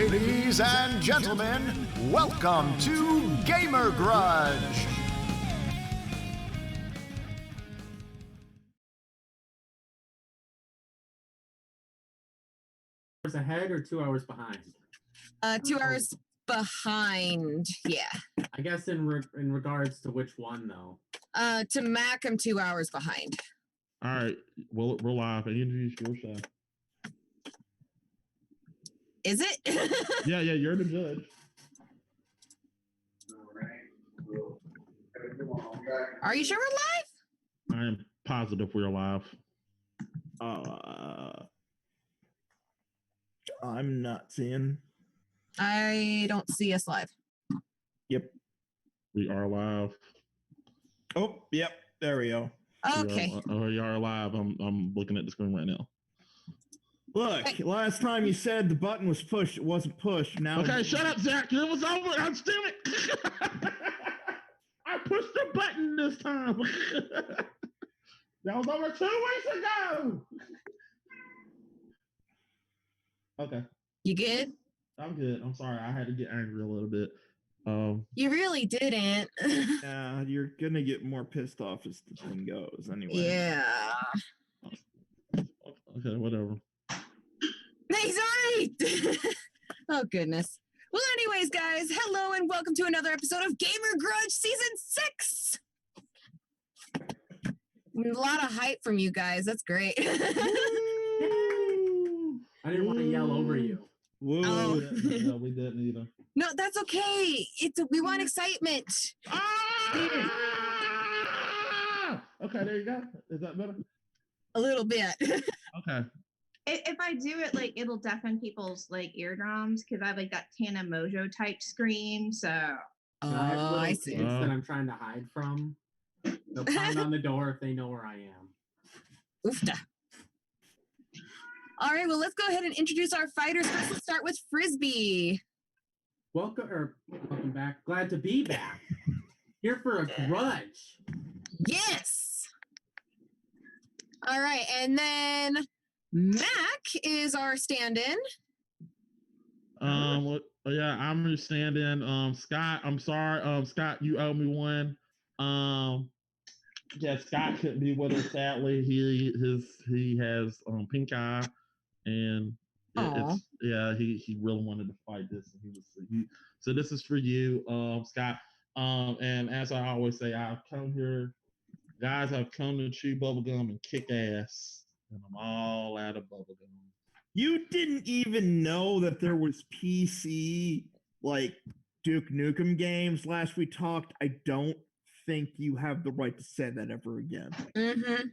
Ladies and gentlemen, welcome to Gamer Grudge. Hours ahead or 2 hours behind? 2 hours behind. Yeah. I guess in regards to which one though. To Mac, I'm 2 hours behind. All right, we're live. I introduce your show. Is it? Yeah, you're the judge. Are you sure we're live? I am positive we're live. I'm not seeing. I don't see us live. Yep. We are live. Oh, yep. There we go. Okay. We are live. I'm looking at the screen right now. Look, last time you said the button was pushed, it wasn't pushed. Now. Okay, shut up, Zach. It was over. I'm damn it. I pushed the button this time. That was over 2 weeks ago. Okay. You good? I'm good. I'm sorry. I had to get angry a little bit. You really didn't. Yeah, you're gonna get more pissed off as the thing goes, anyway. Yeah. Okay, whatever. He's right. Oh, goodness. Well, anyways, guys, hello and welcome to another episode of Gamer Grudge Season 6. A lot of hype from you guys. That's great. I didn't want to yell over you. Whoa. Oh. No, we didn't either. No, that's okay. We want excitement. Ah! Okay, there you go. Is that better? A little bit. Okay. If I do it, like, it'll deafen people's like eardrums because I have like that Tana Mojo type scream. So I have little I see. kids that I'm trying to hide from. They'll pound on the door if they know where I am. Oofta. All right, well, let's go ahead and introduce our fighters. First, let's start with Frisbee. Welcome back. Glad to be back. Here for a grudge. Yes. All right, and then Mac is our stand-in. Yeah, I'm your stand-in. Scott, I'm sorry. Scott, you owe me one. Yeah, Scott couldn't be with us. Sadly, he has pink eye, and he really wanted to fight this. And so this is for you, Scott. And as I always say, I've come here, guys. I've come to chew bubblegum and kick ass, and I'm all out of bubblegum. You didn't even know that there was PC like Duke Nukem games last we talked. I don't think you have the right to say that ever again. Mm-hmm.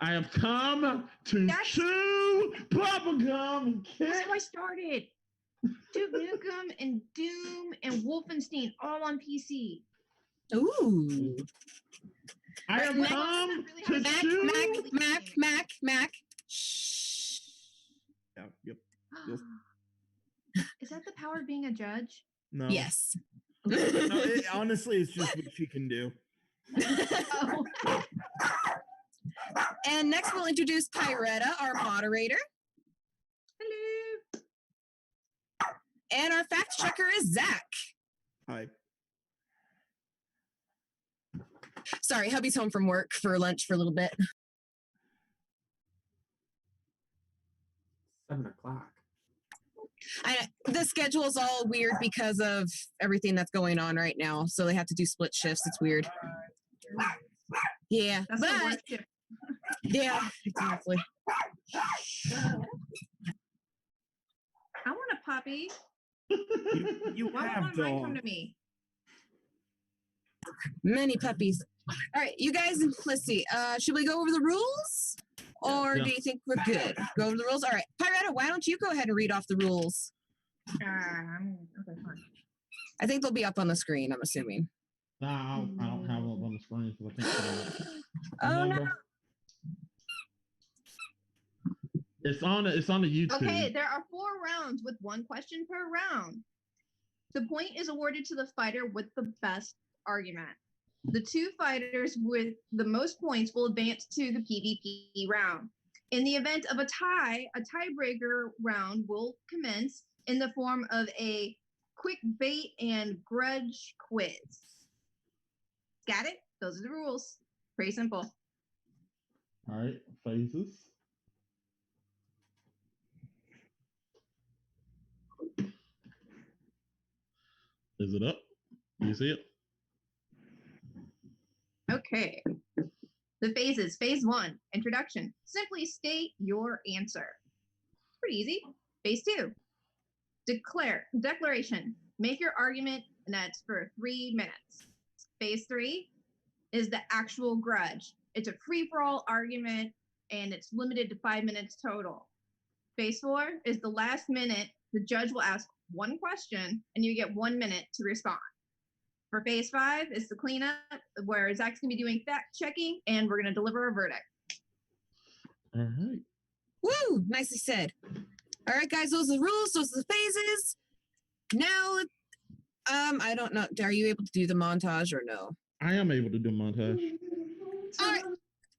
I have come to chew bubblegum and kick. that's how I started. Duke Nukem and Doom and Wolfenstein all on PC. Ooh. I have Mac- come to chew. Mac. Shh. Yeah, yep. Is that the power of being a judge? No. Yes. No, honestly, it's just what she can do. Oh. And next, we'll introduce Pyretta, our moderator. Hello. And our fact checker is Zach. Hi. Sorry, hubby's home from work for lunch for a little bit. 7 o'clock. The schedule's all weird because of everything that's going on right now. So they have to do split shifts. It's weird. Yeah, That's the but worst shift. yeah, exactly. I want a puppy. You Why have won't mine come dog. to me? Many puppies. All right, you guys, let's see. Should we go over the rules? Or Yeah. do you think we're good? Go over the rules? All right. Pyretta, why don't you go ahead and read off the rules? Okay, fine. I think they'll be up on the screen, I'm assuming. No, I don't have it on the screen because I think Oh, no. it's on the YouTube. Okay, there are 4 rounds with 1 question per round. The point is awarded to the fighter with the best argument. The 2 fighters with the most points will advance to the PvP round. In the event of a tie, a tiebreaker round will commence in the form of a quick bait and grudge quiz. Got it? Those are the rules. Pretty simple. All right, phases. Is it up? Do you see it? Okay. The phases. Phase 1, introduction. Simply state your answer. Pretty easy. Phase 2, declaration. Make your argument, and that's for 3 minutes. Phase 3 is the actual grudge. It's a free-for-all argument, and it's limited to 5 minutes total. Phase 4 is the last minute. The judge will ask one question, and you get 1 minute to respond. For phase 5, it's the cleanup, where Zach's going to be doing fact checking, and we're going to deliver a verdict. All right. Woo! Nicely said. All right, guys, those are the rules. Those are the phases. Now, I don't know. Are you able to do the montage or no? I am able to do montage. All right,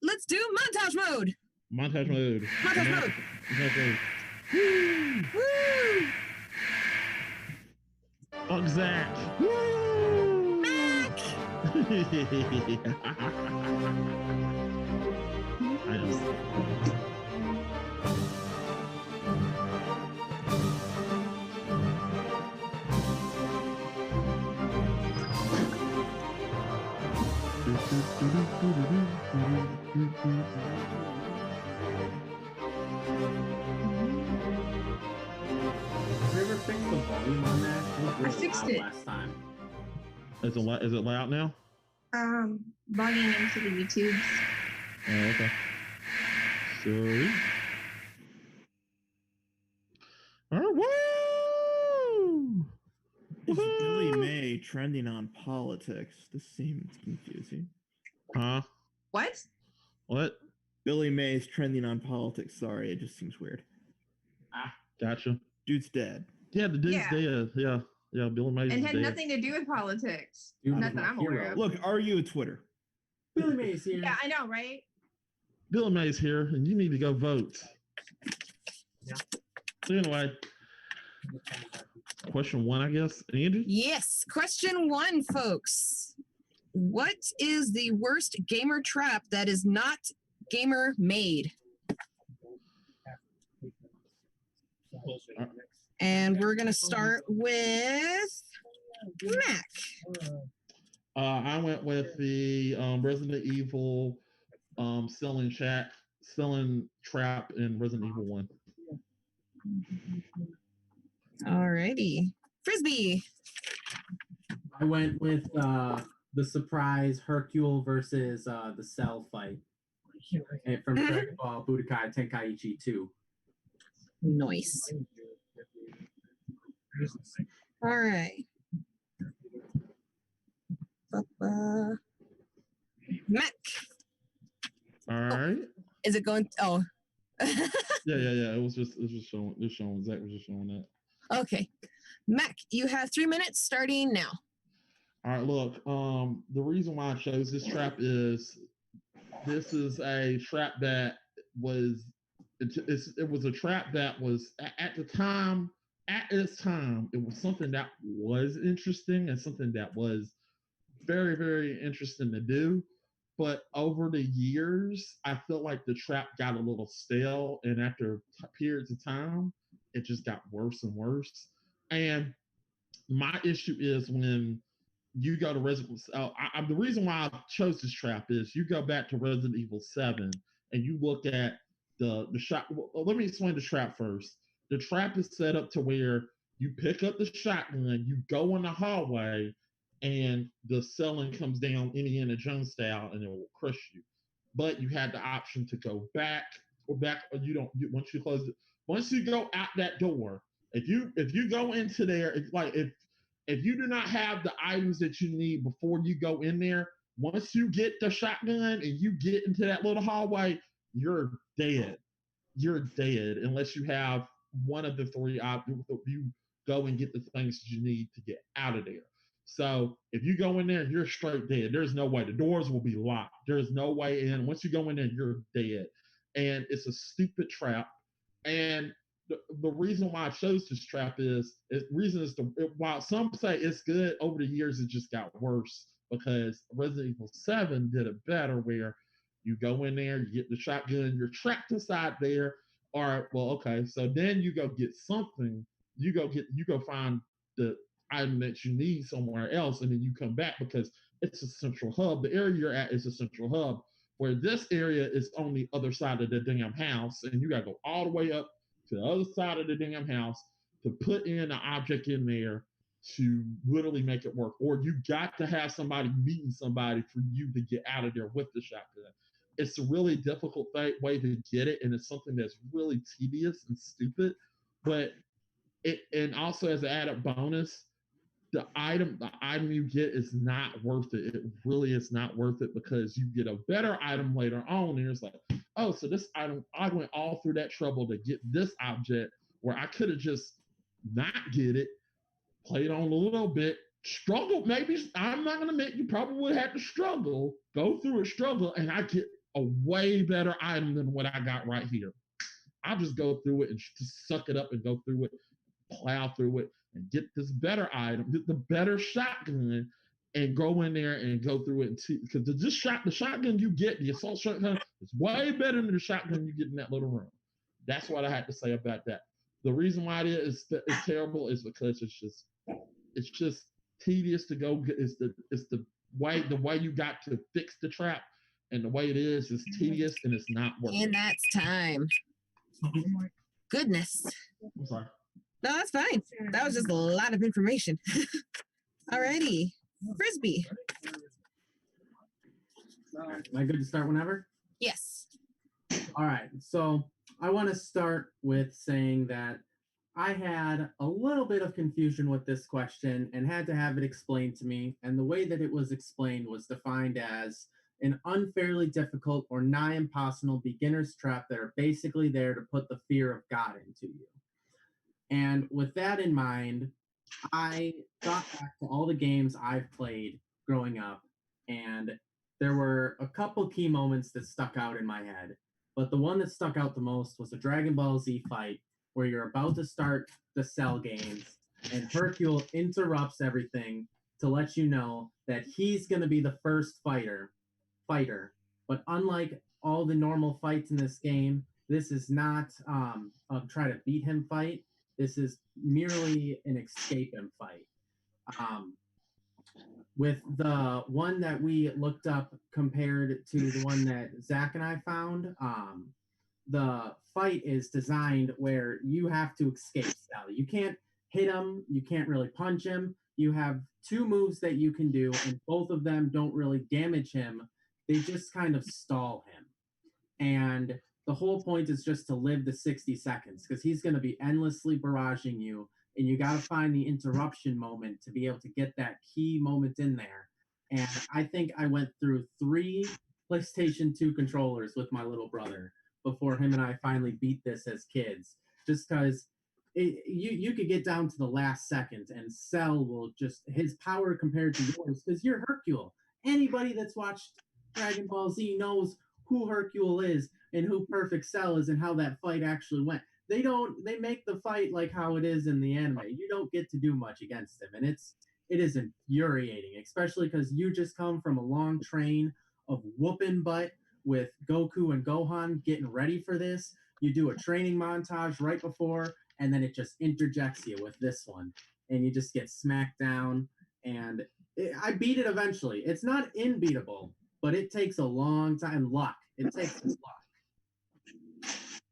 let's do montage mode. Montage mode. Montage mode. Montage mode. Woo! Fuck Zach. Mac! I know. Have you ever fixed the volume on that? It was really fixed loud it. last time. Is it loud now? Logging into the YouTubes. Oh, okay. Sorry. All right, woo! Is Billy Woohoo! May trending on politics? This seems confusing. Huh? What? What? Billy May's trending on politics. Sorry, it just seems weird. Gotcha. Dude's dead. Yeah, the dude's Yeah. dead. Yeah, Billy Mays And is had dead. nothing to do with politics. Dude was Nothing my I'm aware hero. of. Look, are you a Twitter? Billy Mays here. Yeah, I know, right? Billy Mays here, and you need to go vote. Yeah. So anyway, question 1, I guess. Andy? Yes. Question 1, folks. What is the worst gamer trap that is not gamer made? And we're going to start with Mac. I went with the Resident Evil selling trap in Resident Evil 1. Alrighty. Frisbee. I went with the surprise Hercule versus the Cell fight. And from Dragon Ball Budokai Tenkaichi 2. Nice. All right. Mac. All right. Is it going? Oh. Yeah. It was just showing. Zach was just showing that. Okay. Mac, you have 3 minutes starting now. All right. Look. The reason why I chose this trap is this is a trap that was. It was a trap that was at the time. At its time, it was something that was interesting and something that was very, very interesting to do. But over the years, I feel like the trap got a little stale, and after periods of time, it just got worse and worse. And my issue is when you go to Resident Evil. The reason why I chose this trap is you go back to Resident Evil 7 and you look at the shot. Well, let me explain the trap first. The trap is set up to where you pick up the shotgun, you go in the hallway, and the ceiling comes down Indiana Jones style, and it will crush you. But you had the option to go back, or you don't. Once you close it, once you go out that door, if you go into there, if you do not have the items that you need before you go in there, once you get the shotgun and you get into that little hallway, you're dead. You're dead unless you have one of the 3 options. You go and get the things that you need to get out of there. So if you go in there, you're straight dead. There's no way. The doors will be locked. There's no way in. Once you go in there, you're dead. and it's a stupid trap. And the reason why I chose this trap is while some say it's good, over the years it just got worse because Resident Evil 7 did it better where you go in there, you get the shotgun, you're trapped inside there. All right, well, okay. So then you go get something, you go find the item that you need somewhere else, and then you come back because it's a central hub. The area you're at is a central hub, where this area is on the other side of the damn house, and you gotta go all the way up to the other side of the damn house to put in an object in there to literally make it work. Or you got to have somebody meeting somebody for you to get out of there with the shotgun. It's a really difficult way to get it, and it's something that's really tedious and stupid. But and also as an added bonus, the item you get is not worth it. It really is not worth it because you get a better item later on, and it's like, oh, so this item, I went all through that trouble to get this object where I could have just not get it, played on a little bit, struggled. Maybe I'm not gonna admit you probably would have to struggle, go through a struggle, and I get a way better item than what I got right here. I'll just go through it and just suck it up and go through it, plow through it, and get this better item, get the better shotgun, and go in there and go through it. Because the shotgun you get, the assault shotgun, is way better than the shotgun you get in that little room. That's what I had to say about that. The reason why it's terrible is because it's just tedious to go. It's the way you got to fix the trap, and the way it is tedious and it's not working. And that's time. Goodness. I'm sorry. No, that's fine. That was just a lot of information. Alrighty. Frisbee. Am I good to start whenever? Yes. All right. So I want to start with saying that I had a little bit of confusion with this question and had to have it explained to me. And the way that it was explained was defined as an unfairly difficult or nigh impossible beginner's trap that are basically there to put the fear of God into you. And with that in mind, I thought back to all the games I've played growing up, and there were a couple key moments that stuck out in my head. But the one that stuck out the most was a Dragon Ball Z fight where you're about to start the Cell games, and Hercule interrupts everything to let you know that he's going to be the first fighter. But unlike all the normal fights in this game, this is not a try to beat him fight. This is merely an escape him fight. With the one that we looked up compared to the one that Zach and I found, the fight is designed where you have to escape Sally. You can't hit him. You can't really punch him. You have two moves that you can do, and both of them don't really damage him. They just kind of stall him. And the whole point is just to live the 60 seconds because he's going to be endlessly barraging you, and you got to find the interruption moment to be able to get that key moment in there. And I think I went through 3 PlayStation 2 controllers with my little brother before him and I finally beat this as kids, just because you could get down to the last second and Cell will just, his power compared to yours, because you're Hercule. Anybody that's watched Dragon Ball Z knows who Hercule is and who Perfect Cell is and how that fight actually went. They make the fight like how it is in the anime. You don't get to do much against him, and it is infuriating, especially because you just come from a long train of whooping butt with Goku and Gohan getting ready for this. You do a training montage right before, and then it just interjects you with this one, and you just get smacked down. And I beat it eventually. It's not unbeatable, but it takes a long time. Luck. It takes luck.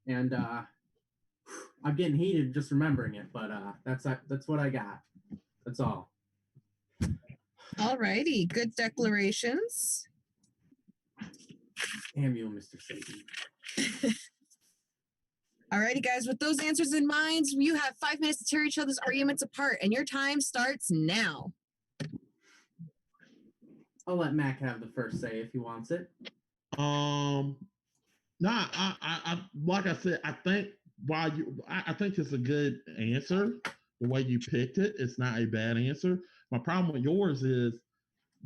And I'm getting heated just remembering it, but that's what I got. That's all. Alrighty. Good declarations. Damn you, Mr. Satan. Alrighty, guys. With those answers in mind, you have 5 minutes to tear each other's arguments apart, and your time starts now. I'll let Mac have the first say if he wants it. I like I said, I think I think it's a good answer. The way you picked it, it's not a bad answer. My problem with yours is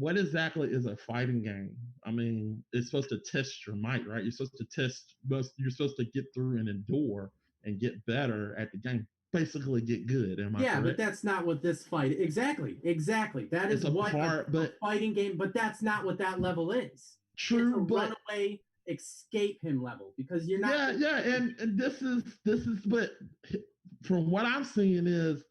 what exactly is a fighting game? I mean, it's supposed to test your might, right? You're supposed to you're supposed to get through and endure and get better at the game. Basically, get good. Am I correct? But that's not what this fight. Exactly. That is what a fighting game. But that's not what that level is. True, it's a runaway escape him level because you're not. And this is. But from what I'm seeing is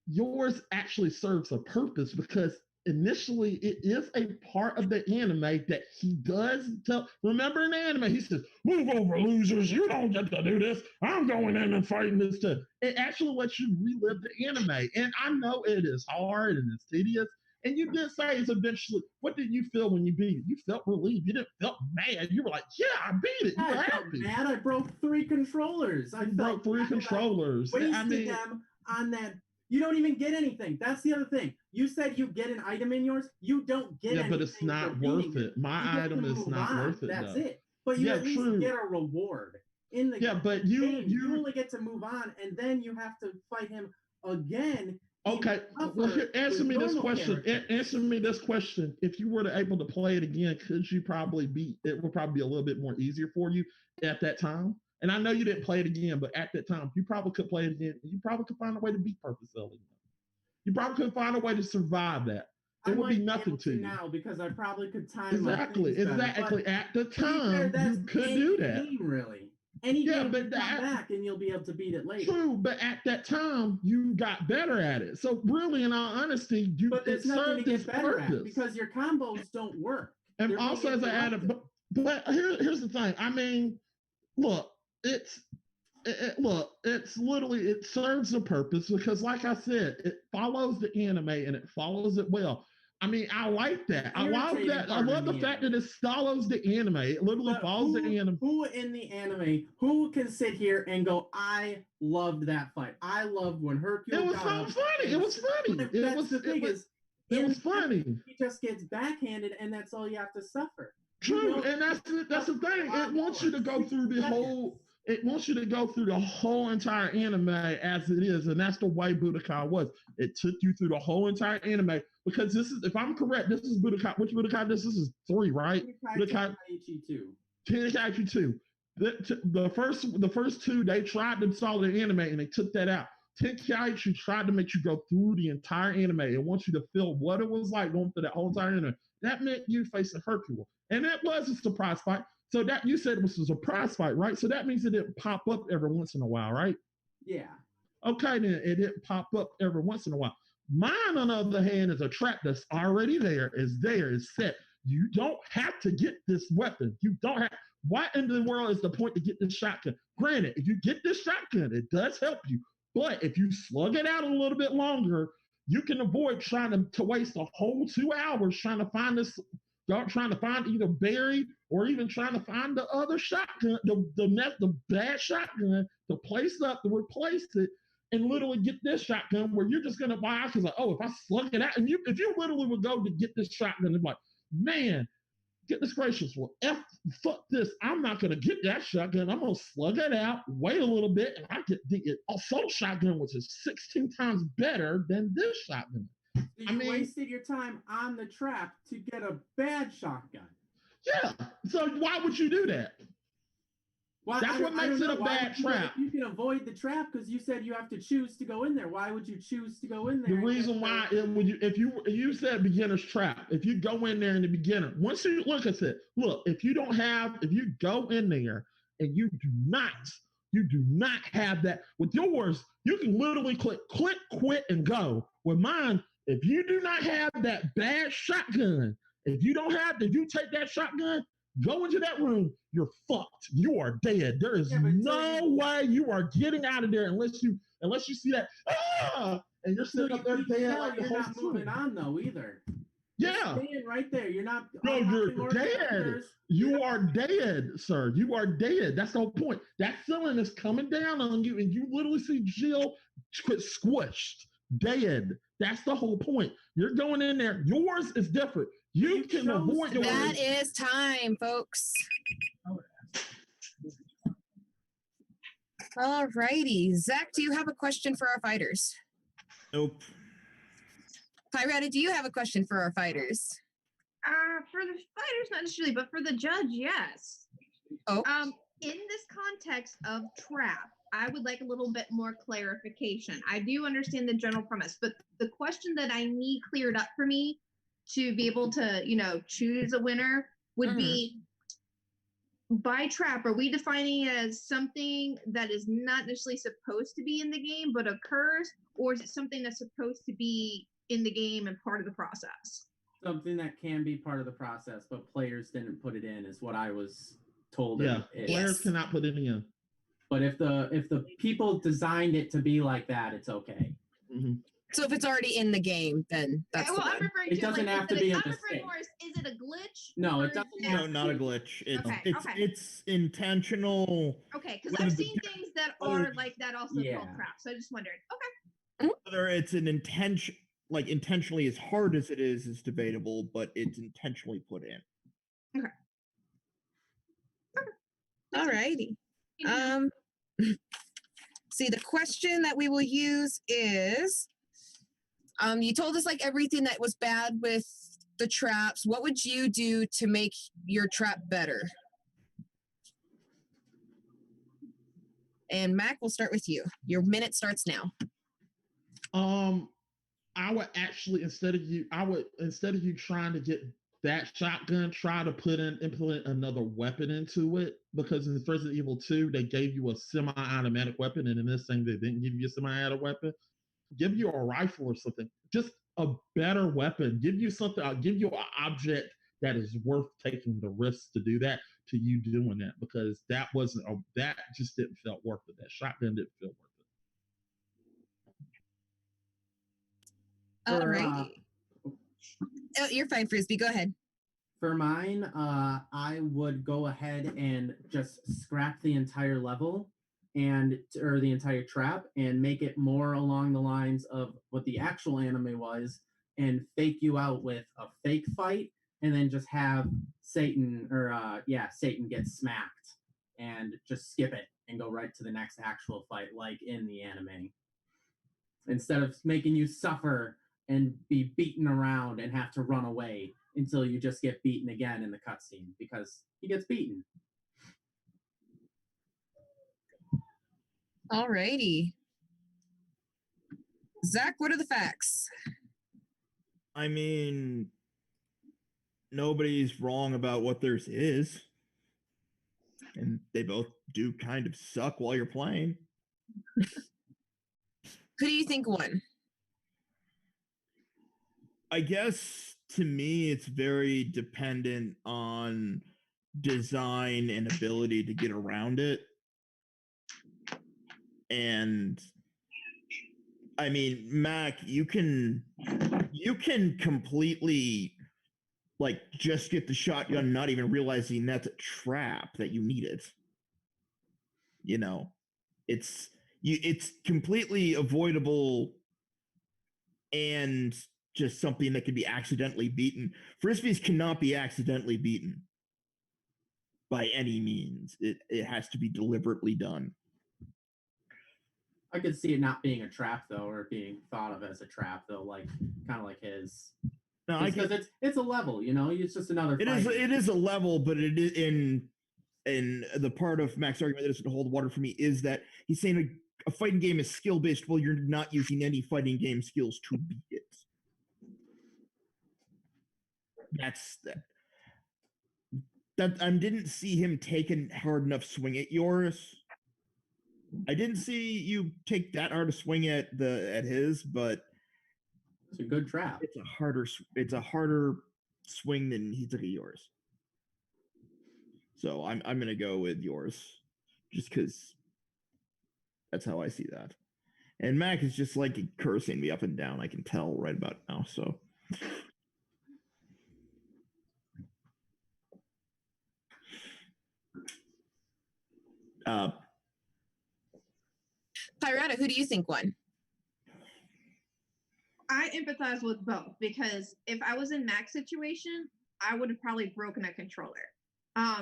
yours actually serves a purpose because initially it is a part of the anime that he does tell. Remember in the anime, he says, "Move over, losers! You don't get to do this. I'm going in and fighting this stuff." It actually lets you relive the anime, and I know it is hard and it's tedious. And you did say it's eventually. What did you feel when you beat it? You felt relieved. You didn't felt mad. You were like, "Yeah, I beat it." You were happy. Mad. I broke 3 controllers. I broke 3 controllers. Wasted them on that. You don't even get anything. That's the other thing. You said you get an item in yours. You don't get anything. Yeah, but it's not worth it. My item is not worth it. That's it. But you at least get a reward in the game. But you only get to move on, and then you have to fight him again. Okay, well, answer me this question. Answer me this question. If you were to able to play it again, could you probably beat it? Would probably be a little bit more easier for you at that time. And I know you didn't play it again, but at that time, you probably could play it again. You probably could find a way to beat Purpose Cell again. You probably could find a way to survive that. It would be nothing to you now because I probably could time exactly. At the time, you could do that. Game, really. Any game but come back and you'll be able to beat it later. True, but at that time you got better at it. So really, in all honesty, it served its purpose because your combos don't work. And also as I added, but here's the thing. I mean, look, it's literally it serves a purpose because, like I said, it follows the anime and it follows it well. I mean, I like that. I love that. I love the fact that it follows the anime. It literally follows the anime. Who in the anime, who can sit here and go, I loved that fight. I loved when Hercule. It was so funny. It was funny. It was funny. He just gets backhanded, and that's all you have to suffer. True, and that's the thing. It wants you to go through the whole. It wants you to go through the whole entire anime as it is, and that's the way Budokai was. It took you through the whole entire anime because this is, if I'm correct, this is Budokai. Which Budokai? This is 3, right? Budokai 2. Tenkaichi 2. The first 2 they tried to follow the anime and they took that out. Tenkaichi tried to make you go through the entire anime. It wants you to feel what it was like going through that whole entire anime. That meant you facing Hercule, and that was a surprise fight. So that you said it was a surprise fight, right? So that means it didn't pop up every once in a while, right? Yeah. Okay, then it didn't pop up every once in a while. Mine, on the other hand, is a trap that's already there, is set. You don't have to get this weapon. You don't have. What in the world is the point to get this shotgun? Granted, if you get this shotgun, it does help you. But if you slug it out a little bit longer, you can avoid trying to waste a whole 2 hours trying to find this. Trying to find either Barry or even trying to find the other shotgun, the bad shotgun to place up to replace it, and literally get this shotgun where you're just gonna buy because like, oh, if I slug it out, and if you literally would go to get this shotgun and be like, man, goodness gracious, well, fuck this, I'm not gonna get that shotgun. I'm gonna slug it out, wait a little bit, and I get the assault shotgun, which is 16 times better than this shotgun. You wasted your time on the trap to get a bad shotgun. Yeah. So why would you do that? Well, that's what makes it a bad trap. You can avoid the trap because you said you have to choose to go in there. Why would you choose to go in there? The reason why if you said beginner's trap, if you go in there in the beginner, once you look, I said, look, if you go in there and you do not have that with yours, you can literally click, quit, and go. With mine, if you do not have that bad shotgun, if you take that shotgun, go into that room, you're fucked. You are dead. There is no way you are getting out of there unless you see that, and you're sitting up there dead. You're not moving on though either. Yeah. You're staying right there. You're not. No, you're dead. You are dead, sir. You are dead. That's the whole point. That ceiling is coming down on you, and you literally see Jill squished, dead. That's the whole point. You're going in there. Yours is different. You can avoid yours. That is time, folks. All righty. Zach, do you have a question for our fighters? Nope. Pirata, do you have a question for our fighters? For the fighters, not necessarily, but for the judge, yes. Oh. In this context of trap, I would like a little bit more clarification. I do understand the general premise, but the question that I need cleared up for me to be able to, choose a winner would be, by trap, are we defining it as something that is not necessarily supposed to be in the game but occurs, or is it something that's supposed to be in the game and part of the process? Something that can be part of the process, but players didn't put it in, is what I was told. Yeah, players cannot put it in. But if the people designed it to be like that, it's okay. Mm-hmm. So if it's already in the game, then that's the one. I'm referring It doesn't have to be a I'm referring mistake. more as, is it a glitch? No, or it doesn't is have No, not a glitch. Okay, It's intentional. Okay, because Whether I've the seen things that are like that also called Yeah. trap. So I just wondered. Okay. Whether it's an intention, like intentionally as hard as it is debatable, but it's intentionally put in. All righty. See, the question that we will use is, you told us like everything that was bad with the traps. What would you do to make your trap better? And Mac, we'll start with you. Your minute starts now. I would actually instead of you trying to get that shotgun, try to implement another weapon into it, because in Resident Evil 2 they gave you a semi-automatic weapon, and in this thing they didn't give you a semi-automatic weapon. Give you a rifle or something, just a better weapon. Give you something. I'll give you an object that is worth taking the risk to do that. To you doing that, because that just didn't feel worth it. That shotgun didn't feel worth it. All right. Oh, you're fine, Frisbee. Go ahead. For mine, I would go ahead and just scrap the entire level or the entire trap and make it more along the lines of what the actual anime was, and fake you out with a fake fight, and then just have Satan get smacked and just skip it and go right to the next actual fight like in the anime. Instead of making you suffer and be beaten around and have to run away until you just get beaten again in the cutscene, because he gets beaten. All righty. Zach, what are the facts? I mean, nobody's wrong about what theirs is. And they both do kind of suck while you're playing. Who do you think won? I guess to me, it's very dependent on design and ability to get around it. And I mean, Mac, you can completely like just get the shotgun, not even realizing that's a trap that you need it. It's completely avoidable and just something that can be accidentally beaten. Frisbees cannot be accidentally beaten by any means. It has to be deliberately done. I could see it not being a trap though, or being thought of as a trap though, like kind of like his. No, because it's a level, it's just another. It is a level, but it is in the part of Mac's argument that doesn't hold water for me is that he's saying a fighting game is skill based. Well, you're not using any fighting game skills to beat it. That's that. I didn't see him take a hard enough swing at yours. I didn't see you take that hard a swing at his, but it's a good trap. It's a harder swing than he took at yours. So I'm gonna go with yours, just because that's how I see that. And Mac is just like cursing me up and down. I can tell right about now. So. Pirata, who do you think won? I empathize with both, because if I was in Mac's situation, I would have probably broken a controller.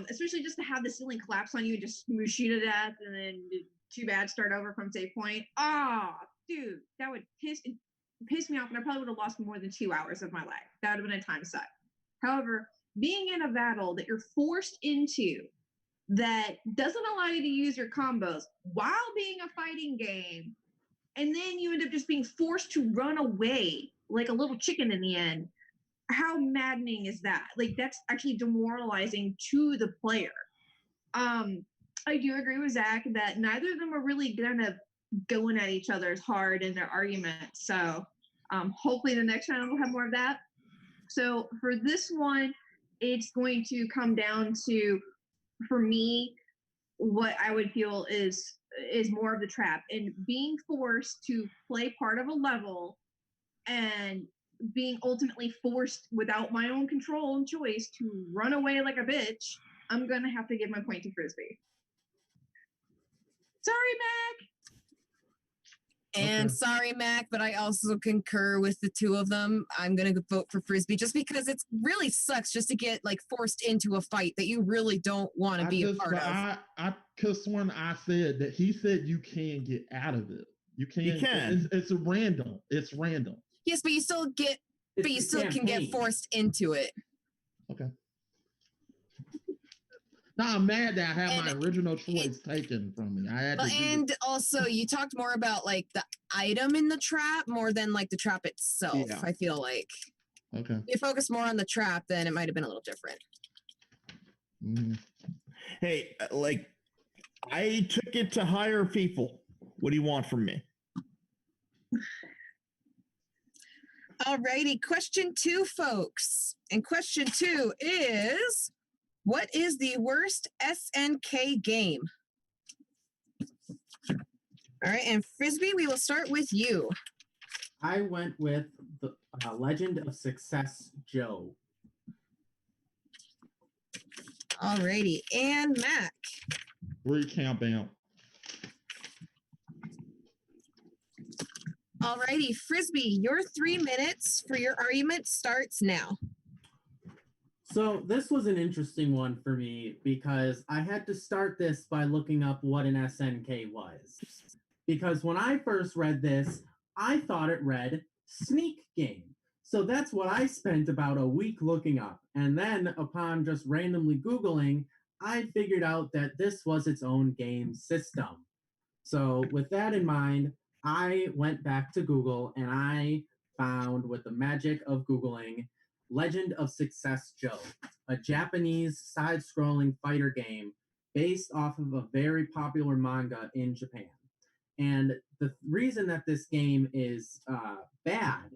Especially just to have the ceiling collapse on you and just smoosh you to death, and then too bad, start over from save point. Dude, that would piss me off, and I probably would have lost more than 2 hours of my life. That would have been a time suck. However, being in a battle that you're forced into that doesn't allow you to use your combos while being a fighting game, and then you end up just being forced to run away like a little chicken in the end. How maddening is that? Like, that's actually demoralizing to the player. I do agree with Zach that neither of them are really kind of going at each other as hard in their arguments. So hopefully the next round we'll have more of that. So for this one, it's going to come down to, for me, what I would feel is more of the trap and being forced to play part of a level and being ultimately forced without my own control and choice to run away like a bitch. I'm gonna have to give my point to Frisbee. Sorry, Mac. And sorry, Mac, but I also concur with the two of them. I'm going to vote for Frisbee just because it really sucks just to get like forced into a fight that you really don't want to be a part of. Because when I said that, he said you can get out of it. You can. You can. It's a random. It's random. Yes, but you still get. But you still can get forced into it. Okay. No, I'm mad that I had my original choice taken from me. I had to. And also, you talked more about like the item in the trap more than like the trap itself. Yeah. I feel like. Okay. If you focus more on the trap, then it might have been a little different. Mm. Hey, like, I took it to hire people. What do you want from me? Alrighty, question 2, folks. And question 2 is, what is the worst SNK game? All right, and Frisbee, we will start with you. I went with the Legend of Success Joe. Alrighty, and Mac. Recount bound. Alrighty, Frisbee, your 3 minutes for your argument starts now. So this was an interesting one for me because I had to start this by looking up what an SNK was. Because when I first read this, I thought it read sneak game. So that's what I spent about a week looking up. And then upon just randomly Googling, I figured out that this was its own game system. So with that in mind, I went back to Google and I found, with the magic of Googling, Legend of Success Joe, a Japanese side-scrolling fighter game based off of a very popular manga in Japan. And the reason that this game is bad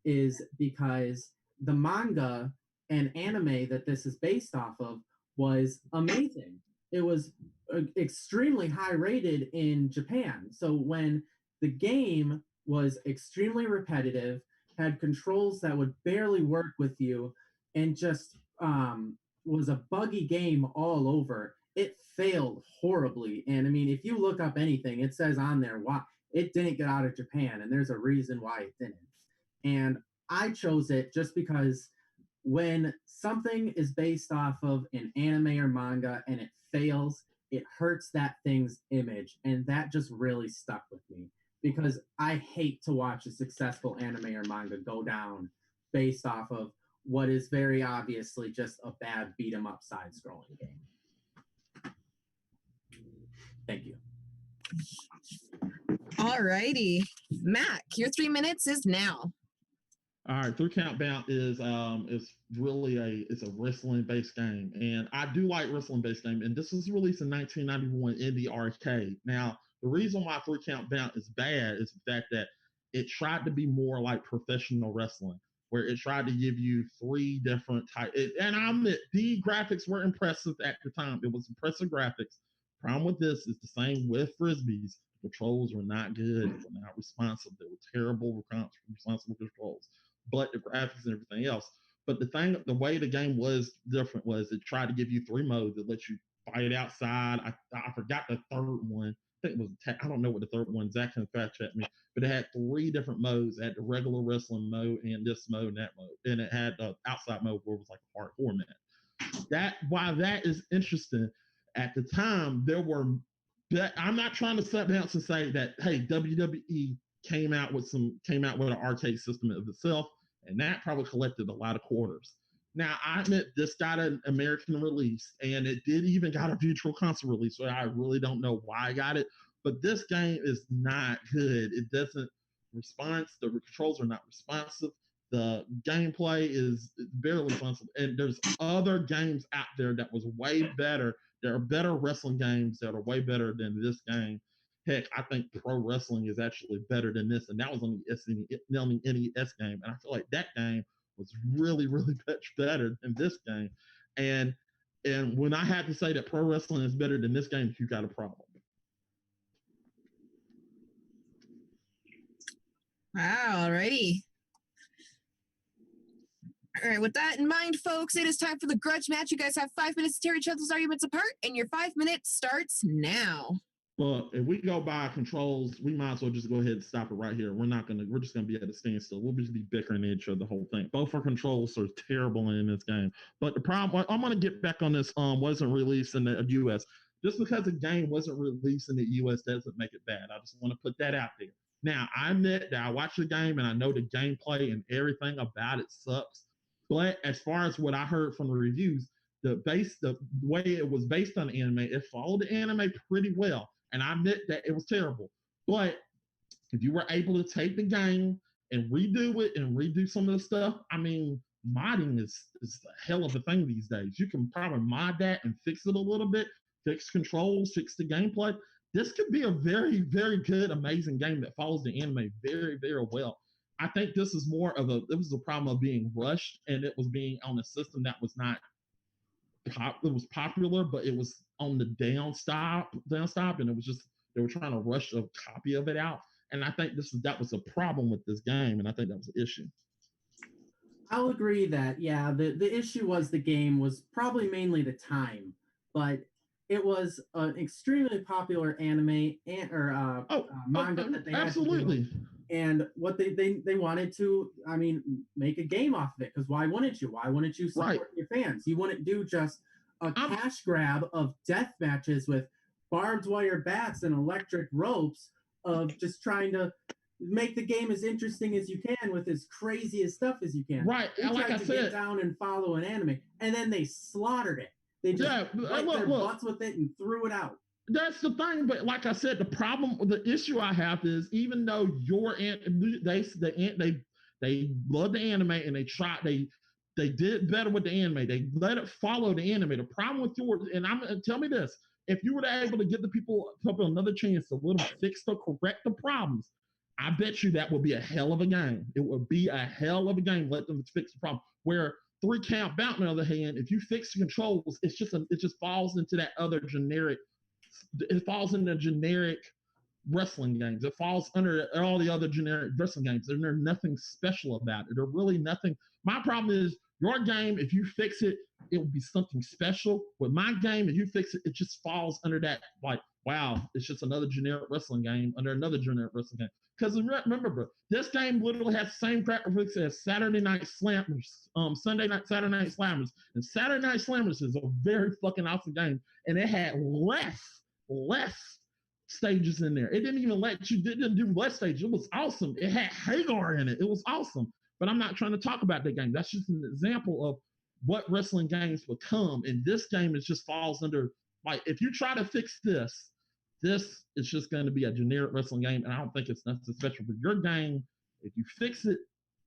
is because the manga and anime that this is based off of was amazing. It was extremely high rated in Japan. So when the game was extremely repetitive, had controls that would barely work with you, and just was a buggy game all over, it failed horribly. And I mean, if you look up anything, it says on there why it didn't get out of Japan, and there's a reason why it didn't. And I chose it just because when something is based off of an anime or manga and it fails, it hurts that thing's image. And that just really stuck with me because I hate to watch a successful anime or manga go down based off of what is very obviously just a bad beat 'em up side scrolling game. Thank you. All righty. Mac, your 3 minutes is now. All right, 3 count bound is really a wrestling based game, and I do like wrestling based game. And this was released in 1991 in the arcade. Now, the reason why 3 count bound is bad is the fact that it tried to be more like professional wrestling, where it tried to give you 3 different types. And I admit, the graphics were impressive at the time. It was impressive graphics. Problem with this is the same with Frisbees. The controls were not good. They were not responsive. They were terrible responsible controls. But the graphics and everything else. But the way the game was different was it tried to give you 3 modes. It let you fight outside. I forgot the third one. I think it was, I don't know what the third one, Zach can fact check me, but it had 3 different modes. It had the regular wrestling mode and this mode and that mode. And it had the outside mode where it was like a hardcore match. Why that is interesting, at the time, I'm not trying to step down and say that, hey, WWE came out with an arcade system of itself, and that probably collected a lot of quarters. Now, I admit this got an American release, and it did even got a virtual console release, so I really don't know why I got it. But this game is not good. It doesn't respond. The controls are not responsive. The gameplay is barely responsive. And there's other games out there that was way better. There are better wrestling games that are way better than this game. Heck, I think pro wrestling is actually better than this, and that was on the NES game. And I feel like that game was really, really much better than this game. And when I had to say that pro wrestling is better than this game, you got a problem. Wow, alrighty. All right, with that in mind, folks, it is time for the grudge match. You guys have 5 minutes to tear each other's arguments apart, and your 5 minutes starts now. Well, if we go by controls, we might as well just go ahead and stop it right here. We're just gonna be at a standstill. We'll just be bickering at each other the whole thing. Both our controls are terrible in this game. But the problem, I'm gonna get back on this. Wasn't released in the US. Just because a game wasn't released in the US doesn't make it bad. I just want to put that out there. Now, I admit that I watched the game and I know the gameplay and everything about it sucks. But as far as what I heard from the reviews, the way it was based on the anime, it followed the anime pretty well. And I admit that it was terrible. But if you were able to take the game and redo it and redo some of the stuff, I mean, modding is a hell of a thing these days. You can probably mod that and fix it a little bit, fix controls, fix the gameplay. This could be a very, very good, amazing game that follows the anime very, very well. I think this is more of it was a problem of being rushed, and it was being on a system that was not it was popular, but it was on the downstop, and it was just they were trying to rush a copy of it out. And I think that was a problem with this game, and I think that was an issue. I'll agree that the issue was the game was probably mainly the time, but it was an extremely popular anime manga that they had absolutely. To do. And what they wanted to, I mean, make a game off of it, because why wouldn't you? Why wouldn't you support your fans? You wouldn't do just a cash grab of death matches with barbed wire bats and electric ropes of just trying to make the game as interesting as you can with as crazy as stuff as you can. Right. They tried to get down and follow an anime, and then they slaughtered it. They just wiped their butts with it and threw it out. That's the thing, but like I said, the issue I have is even though they love the anime and they did better with the anime. They let it follow the anime. The problem with yours, and tell me this: if you were able to give the people another chance to correct the problems, I bet you that would be a hell of a game. It would be a hell of a game. Let them fix the problem. Where 3 count bout, on the other hand, if you fix the controls, it just falls into that other generic. It falls into generic wrestling games. It falls under all the other generic wrestling games. And there's nothing special about it. There's really nothing. My problem is your game, if you fix it, it will be something special. With my game, if you fix it, it just falls under that, like, wow, it's just another generic wrestling game under another generic wrestling game. Because remember, bro, this game literally has the same graphics as Saturday Night Slammers, Saturday Night Slammers. And Saturday Night Slammers is a very fucking awesome game. And it had less stages in there. It didn't even didn't do less stages. It was awesome. It had Hagar in it. It was awesome. But I'm not trying to talk about that game. That's just an example of what wrestling games become. And this game just falls under, like, if you try to fix this is just going to be a generic wrestling game. And I don't think it's nothing special for your game. If you fix it,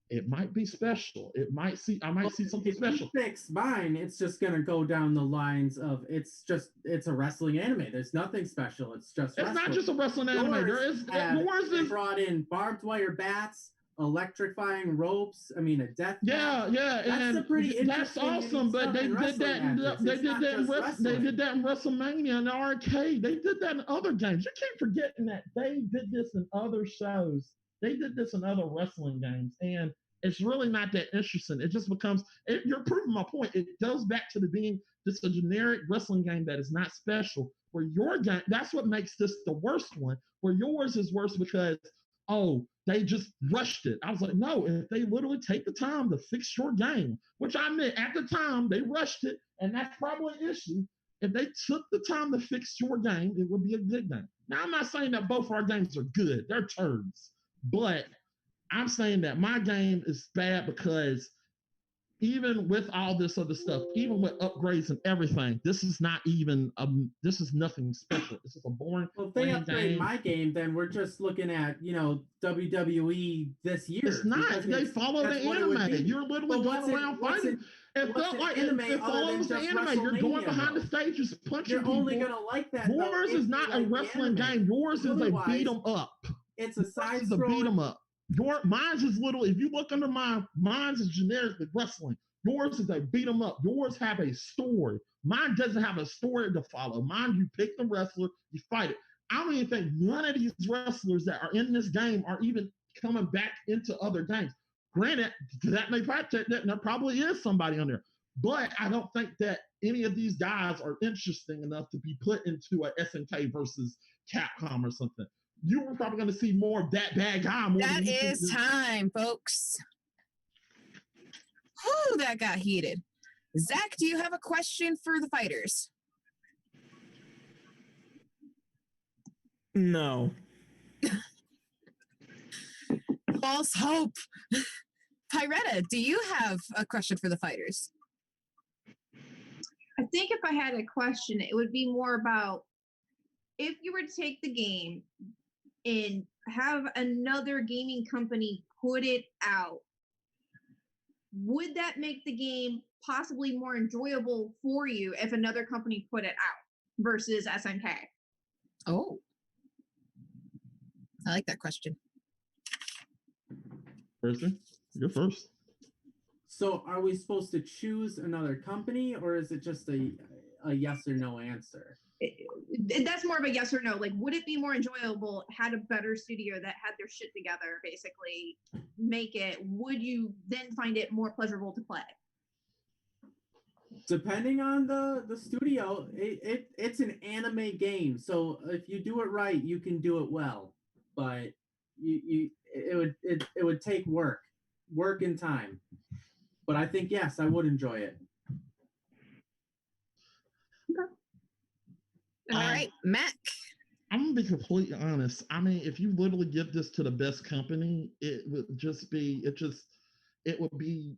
it might be special. I might see something special. If you fix mine, it's just gonna go down the lines of it's a wrestling anime. There's nothing special. It's not just a wrestling anime. They brought in barbed wire bats, electrifying ropes. I mean, a death. Yeah. That's a pretty interesting. That's awesome. But they did that. They did that in WrestleMania in the arcade. They did that in other games. You keep forgetting that they did this in other shows. They did this in other wrestling games, and it's really not that interesting. It just becomes, you're proving my point. It goes back to being just a generic wrestling game that is not special. Where your game, that's what makes this the worst one. Where yours is worse because, they just rushed it. I was like, no, if they literally take the time to fix your game, which I admit at the time they rushed it, and that's probably an issue. If they took the time to fix your game, it would be a good game. Now, I'm not saying that both our games are good. They're turds. But I'm saying that my game is bad because even with all this other stuff, even with upgrades and everything, this is not even this is nothing special. This is a boring. Well, if they upgrade my game, then we're just looking at WWE this year. It's not. They follow the anime. You're literally going around fighting. It felt like it follows the anime. You're going behind the stages, punching You're people. only gonna like that. Yours is not a wrestling game. Yours is a beat 'em up. It's a side scroller. Beat 'em up. Mine's is literally. If you look under mine's is generically wrestling. Yours is a beat 'em up. Yours have a story. Mine doesn't have a story to follow. Mine, you pick the wrestler, you fight it. I don't even think none of these wrestlers that are in this game are even coming back into other games. Granted, that may there probably is somebody on there, but I don't think that any of these guys are interesting enough to be put into a SNK versus Capcom or something. You were probably going to see more of that bad guy. That is time, folks. Whew, that got heated. Zach, do you have a question for the fighters? No. False hope. Pyretta, do you have a question for the fighters? I think if I had a question, it would be more about if you were to take the game and have another gaming company put it out, would that make the game possibly more enjoyable for you if another company put it out versus SNK? Oh, I like that question. Person, you're first. So are we supposed to choose another company, or is it just a yes or no answer? That's more of a yes or no. Like, would it be more enjoyable had a better studio that had their shit together, basically make it? Would you then find it more pleasurable to play? Depending on the studio, it's an anime game. So if you do it right, you can do it well. But it would take work and time. But I think yes, I would enjoy it. All right, Mac. I'm gonna be completely honest. I mean, if you literally give this to the best company, it would be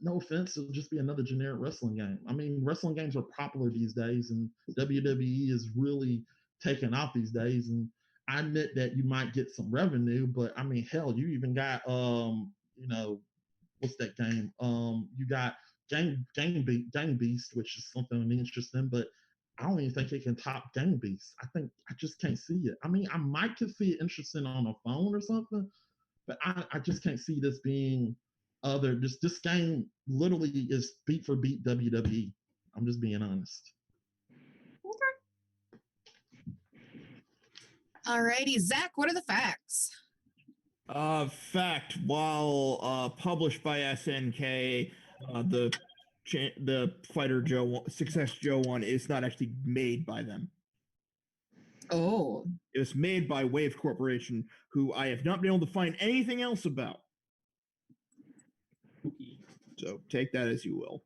no offense, it would just be another generic wrestling game. I mean, wrestling games are popular these days, and WWE is really taking off these days. And I admit that you might get some revenue, but I mean, hell, you even got what's that game? You got Gang Beast, which is something interesting, but I don't even think it can top Gang Beast. I just can't see it. I mean, I might could see it interesting on a phone or something, but I just can't see this being other. This game literally is beat for beat WWE. I'm just being honest. Alrighty, Zach, what are the facts? Fact, while published by SNK, the Fighter Joe Success Joe one is not actually made by them. Oh. It was made by Wave Corporation, who I have not been able to find anything else about. So take that as you will.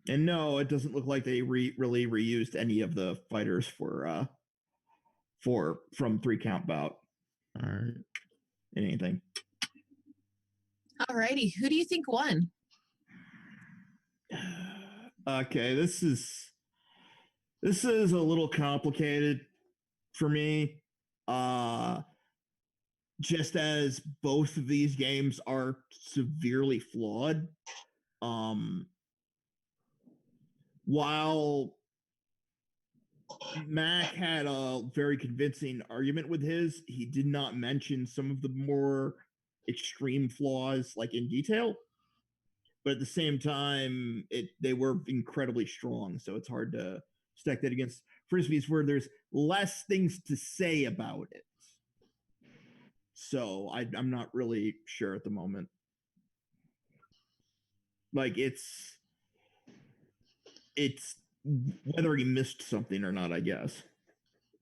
And no, it doesn't look like they really reused any of the fighters from 3 count bout. All right. Anything. Alrighty, who do you think won? Okay, this is a little complicated for me. Just as both of these games are severely flawed. While Mac had a very convincing argument with his, he did not mention some of the more extreme flaws like in detail. But at the same time, they were incredibly strong, so it's hard to stack that against Frisbees where there's less things to say about it. So I'm not really sure at the moment. Like it's whether he missed something or not, I guess,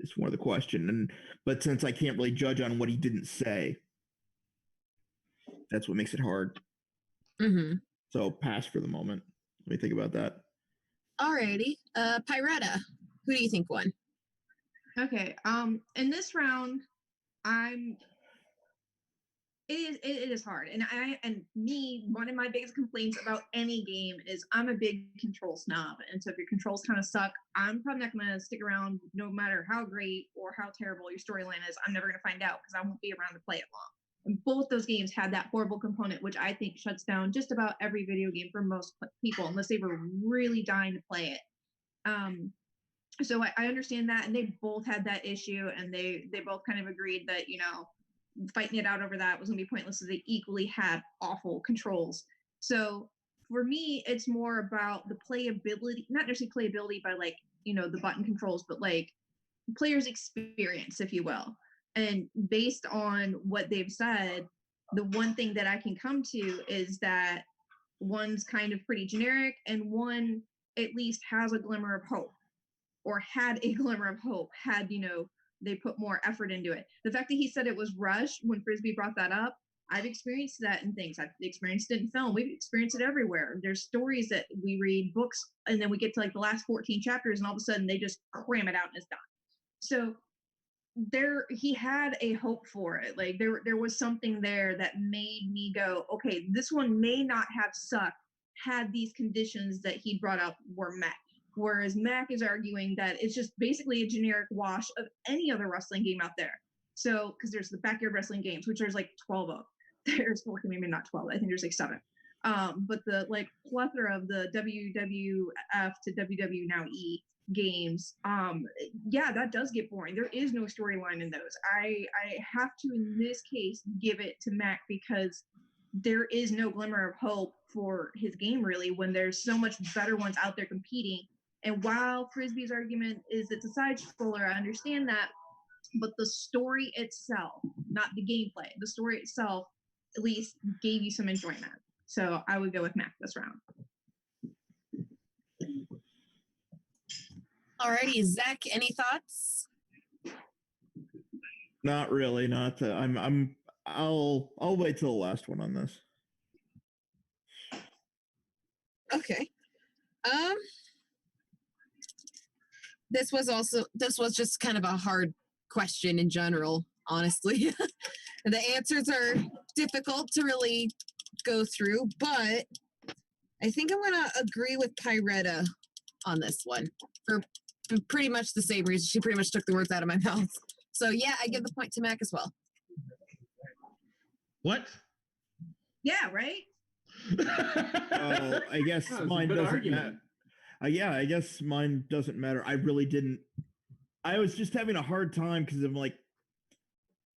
is more the question. But since I can't really judge on what he didn't say, that's what makes it hard. Mm-hmm. So pass for the moment. Let me think about that. Alrighty. Pyretta, who do you think won? Okay. In this round, it is hard. And one of my biggest complaints about any game is I'm a big control snob. And so if your controls kind of suck, I'm probably not going to stick around no matter how great or how terrible your storyline is. I'm never going to find out because I won't be around to play it long. And both those games had that horrible component, which I think shuts down just about every video game for most people, unless they were really dying to play it. So I understand that, and they both had that issue, and they both kind of agreed that, fighting it out over that was going to be pointless, because they equally had awful controls. So for me, it's more about the playability, not necessarily playability by the button controls, but like player's experience, if you will. And based on what they've said, the one thing that I can come to is that one's kind of pretty generic, and one at least has a glimmer of hope, or had a glimmer of hope, had they put more effort into it. The fact that he said it was rushed when Frisbee brought that up, I've experienced that in things. I've experienced it in film. We've experienced it everywhere. There's stories that we read, books, and then we get to the last 14 chapters, and all of a sudden they just cram it out and it's done. So he had a hope for it. There was something there that made me go, okay, this one may not have sucked had these conditions that he brought up were met. Whereas Mac is arguing that it's just basically a generic wash of any other wrestling game out there. So, because there's the backyard wrestling games, which there's 12 of. There's maybe not 12. I think there's 7. But the plethora of the WWF to WW now E games, that does get boring. There is no storyline in those. I have to, in this case, give it to Mac, because there is no glimmer of hope for his game, really, when there's so much better ones out there competing. And while Frisbee's argument is it's a side scroller, I understand that, but the story itself, not the gameplay, the story itself at least gave you some enjoyment. So I would go with Mac this round. Alrighty, Zach, any thoughts? Not really. Not. I'll wait till the last one on this. Okay. This was just kind of a hard question in general, honestly. The answers are difficult to really go through, but I think I'm going to agree with Pyretta on this one for pretty much the same reason. She pretty much took the words out of my mouth. So yeah, I give the point to Mac as well. What? Yeah, right? I guess mine doesn't matter. I guess mine doesn't matter. I really didn't. I was just having a hard time because I'm like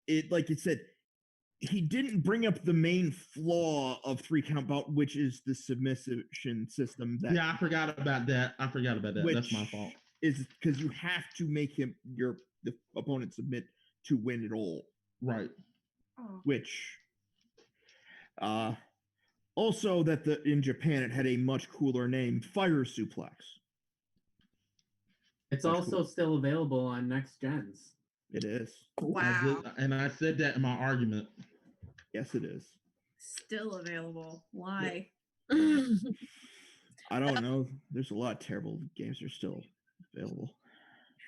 it said, he didn't bring up the main flaw of 3-count bout, which is the submission system. I forgot about that. That's my fault. Is because you have to make the opponent submit to win it all. Right. Which, also that in Japan it had a much cooler name, Fire Suplex. It's also still available on next gens. It is. Wow. I said that in my argument. Yes, it is. Still available. Why? I don't know. There's a lot of terrible games that are still available.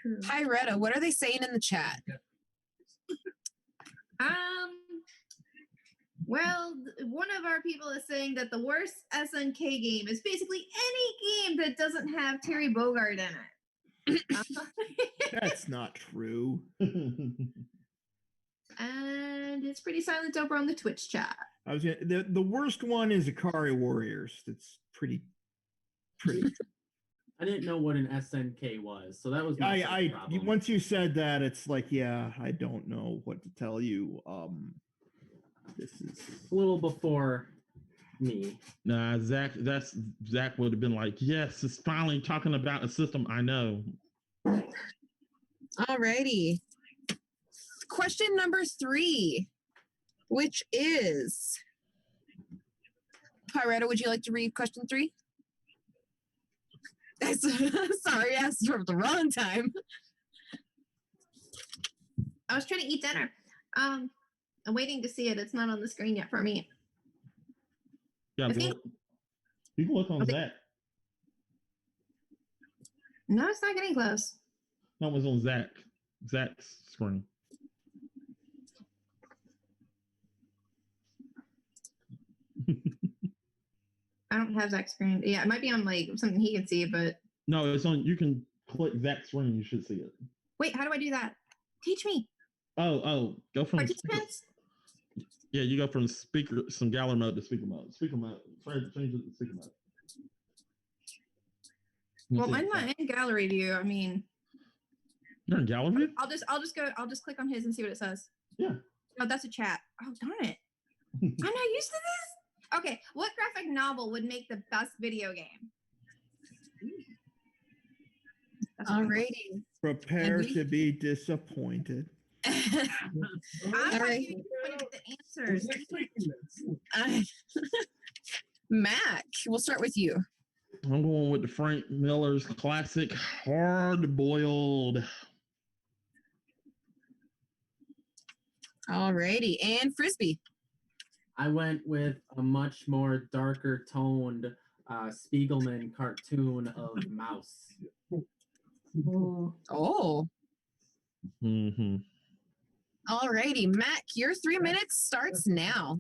True. Pyretta, what are they saying in the chat? Well, one of our people is saying that the worst SNK game is basically any game that doesn't have Terry Bogard in it. That's not true. And it's pretty silent over on the Twitch chat. The worst one is Ikari Warriors. That's pretty. I didn't know what an SNK was, so that was my problem. Once you said that, it's like, yeah, I don't know what to tell you. This is a little before me. Nah, Zach would have been like, yes, it's finally talking about a system I know. Alrighty. Question number 3, which is, Pyretta, would you like to read question 3? Sorry, I asked for the wrong time. I was trying to eat dinner. I'm waiting to see it. It's not on the screen yet for me. Yeah, you can look on Zach. No, it's not getting close. No, it was on Zach's screen. I don't have Zach's screen. Yeah, it might be on like something he can see, but No, it's on. You can click Zach's screen. You should see it. wait, how do I do that? Teach me. Go from speaker. Participants. Yeah, you go from gallery mode to speaker mode. Speaker mode. Change it to speaker mode. Well, mine's not in gallery view. I mean, you're in gallery view? I'll just click on his and see what it says. Yeah. Oh, that's a chat. Oh, darn it. I'm not used to this. Okay, what graphic novel would make the best video game? Alrighty. Prepare to be disappointed. I'm not right. even disappointed with the answers. Mac, we'll start with you. I'm going with the Frank Miller's classic Hard Boiled. Alrighty. And Frisbee. I went with a much more darker toned Spiegelman cartoon of Mouse. Oh. Mm-hmm. Alrighty. Mac, your 3 minutes starts now.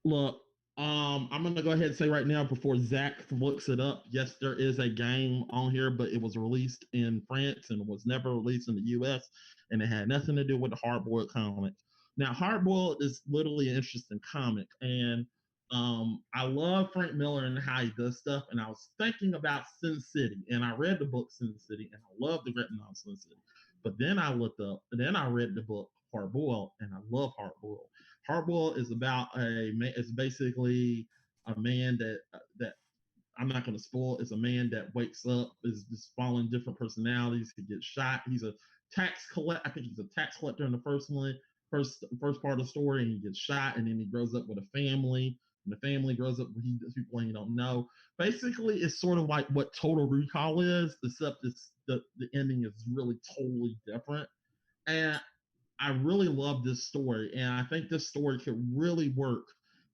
Look, I'm gonna go ahead and say right now before Zach looks it up. Yes, there is a game on here, but it was released in France and was never released in the U.S. and it had nothing to do with the Hard Boiled comic. Now, Hard Boiled is literally an interesting comic, and I love Frank Miller and how he does stuff. And I was thinking about Sin City, and I read the book Sin City, and I love the written on Sin City. But then I looked up, and then I read the book Hard Boiled, and I love Hard Boiled. Hard Boiled is about it's basically a man that I'm not going to spoil. It's a man that wakes up, is just following different personalities. He gets shot. He's a tax collector. I think he's a tax collector in the first part of the story, and he gets shot, and then he grows up with a family, and the family grows up with people you don't know. Basically, it's sort of like what Total Recall is, except the ending is really totally different. And I really love this story, and I think this story could really work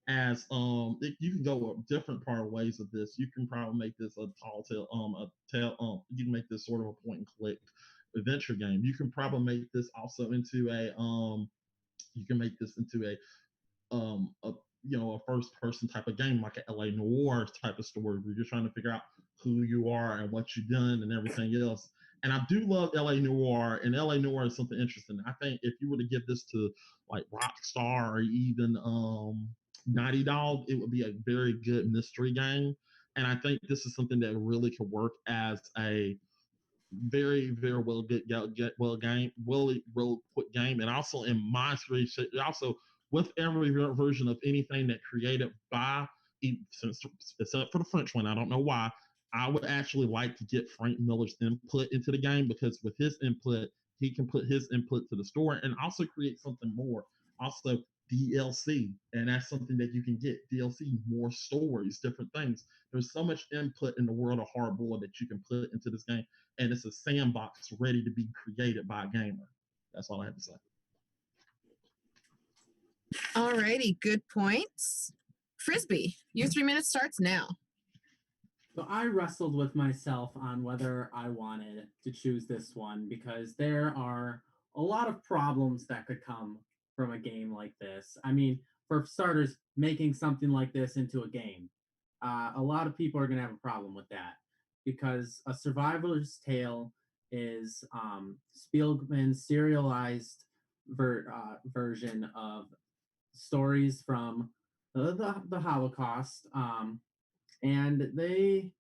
as you can go a different part of ways of this. You can probably make this a you can make this sort of a point and click adventure game. You can probably make this also into a you can make this into a first person type of game, like a LA Noir type of story where you're trying to figure out who you are and what you've done and everything else. And I do love LA Noir, and LA Noir is something interesting. I think if you were to give this to like Rockstar or even Naughty Dog, it would be a very good mystery game. And I think this is something that really could work as a very, very well put game. And also in my series, also with every version of anything that created by, except for the French one, I don't know why, I would actually like to get Frank Miller's input into the game, because with his input, he can put his input to the story and also create something more. Also, DLC, and that's something that you can get. DLC, more stories, different things. There's so much input in the world of Hard Boiled that you can put into this game, and it's a sandbox ready to be created by a gamer. That's all I have to say. Alrighty, good points. Frisbee, your 3 minutes starts now. So I wrestled with myself on whether I wanted to choose this one, because there are a lot of problems that could come from a game like this. I mean, for starters, making something like this into a game. A lot of people are going to have a problem with that, because a survivor's tale is Spielman's serialized version of stories from the Holocaust, and they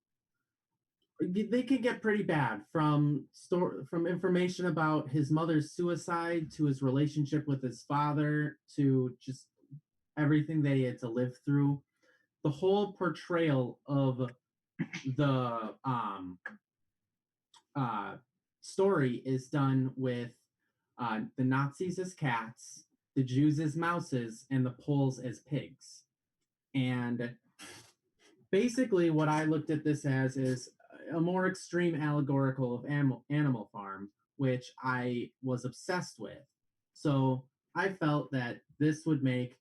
can get pretty bad, from information about his mother's suicide to his relationship with his father to just everything they had to live through. The whole portrayal of the story is done with the Nazis as cats, the Jews as mouses, and the Poles as pigs. And basically what I looked at this as is a more extreme allegorical of Animal Farm, which I was obsessed with. So I felt that this would make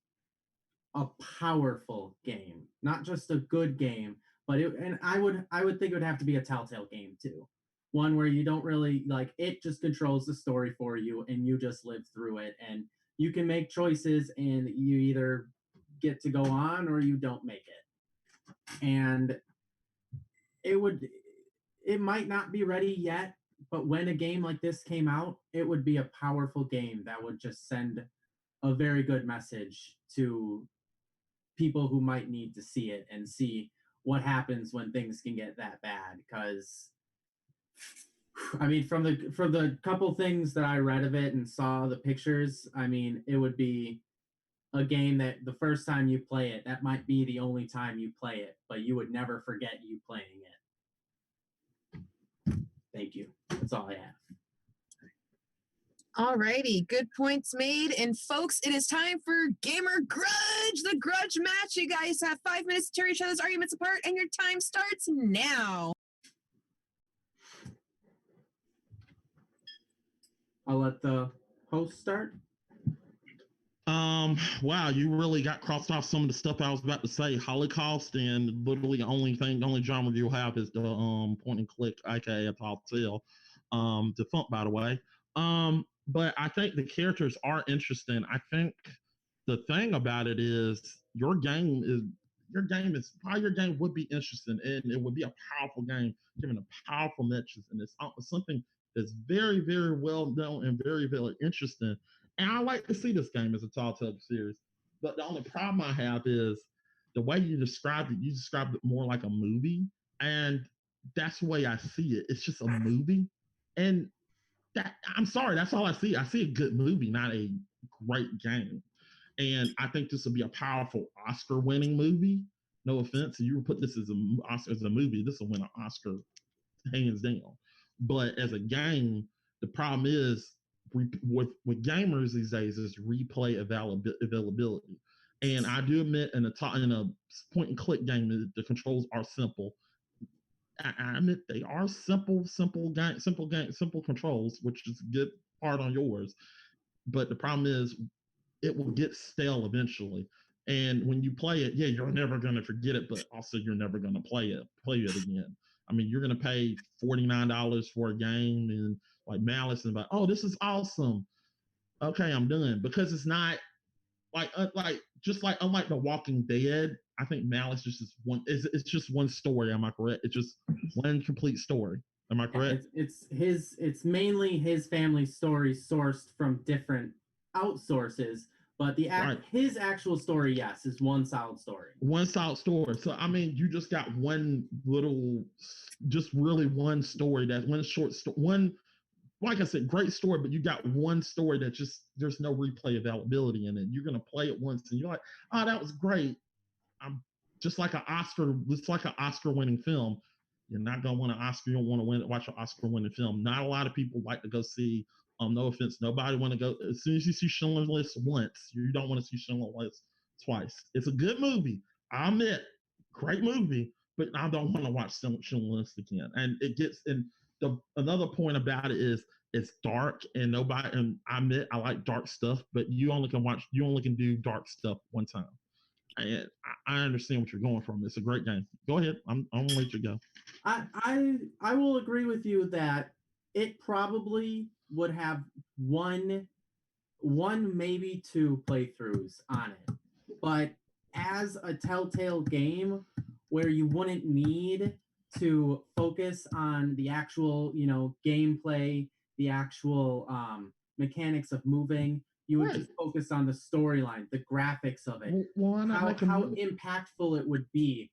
a powerful game, not just a good game, but I would think it would have to be a Telltale game too. One where you don't really like it, just controls the story for you and you just live through it, and you can make choices and you either get to go on or you don't make it. And it might not be ready yet, but when a game like this came out, it would be a powerful game that would just send a very good message to people who might need to see it and see what happens when things can get that bad. Because I mean, from the couple things that I read of it and saw the pictures, I mean, it would be a game that the first time you play it, that might be the only time you play it, but you would never forget you playing it. Thank you. That's all I have. Alrighty, good points made. And folks, it is time for Gamer Grudge, the grudge match. You guys have 5 minutes to tear each other's arguments apart, and your time starts now. I'll let the host start. Wow, you really got crossed off some of the stuff I was about to say. Holocaust, and literally the only genre you'll have is the point and click, aka Tall Tale. Defunct, by the way. But I think the characters are interesting. I think the thing about it is your game would be interesting, and it would be a powerful game, given a powerful matches, and it's something that's very, very well known and very, very interesting. And I like to see this game as a Tall Tale series. But the only problem I have is the way you described it more like a movie. And that's the way I see it. It's just a movie. And I'm sorry, that's all I see. I see a good movie, not a great game. And I think this will be a powerful Oscar-winning movie. No offense, if you put this as a movie, this will win an Oscar hands down. But as a game, the problem is with gamers these days is replay availability. And I do admit in a point and click game, the controls are simple. I admit they are simple controls, which is a good part on yours. But the problem is it will get stale eventually. And when you play it, yeah, you're never going to forget it, but also you're never going to play it again. I mean, you're going to pay $49 for a game and like Malice and oh, this is awesome. Okay, I'm done, because it's not unlike The Walking Dead. I think Malice just one. It's just one story. Am I correct? It's just one complete story. Am I correct? It's mainly his family story sourced from different outsources, but his actual story, yes, is one solid story. One solid story. So I mean, you just got really one story. That one short story. One, like I said, great story, but you got one story that just there's no replay availability in it. You're gonna play it once and you're like, oh, that was great. I'm just like an Oscar. It's like an Oscar-winning film. You're not gonna want an Oscar. You don't want to watch an Oscar-winning film. Not a lot of people like to go see. No offense, nobody want to go. As soon as you see Schindler's List once, you don't want to see Schindler's List twice. It's a good movie. I admit, great movie, but I don't want to watch Schindler's List again. And it gets in. Another point about it is it's dark, and I admit I like dark stuff, but you only can do dark stuff one time. And I understand what you're going from. It's a great game. Go ahead. I'm gonna let you go. I will agree with you that it probably would have one maybe two playthroughs on it. But as a Telltale game where you wouldn't need to focus on the actual, gameplay, the actual mechanics of moving, you would just focus on the storyline, the graphics of it, how impactful it would be,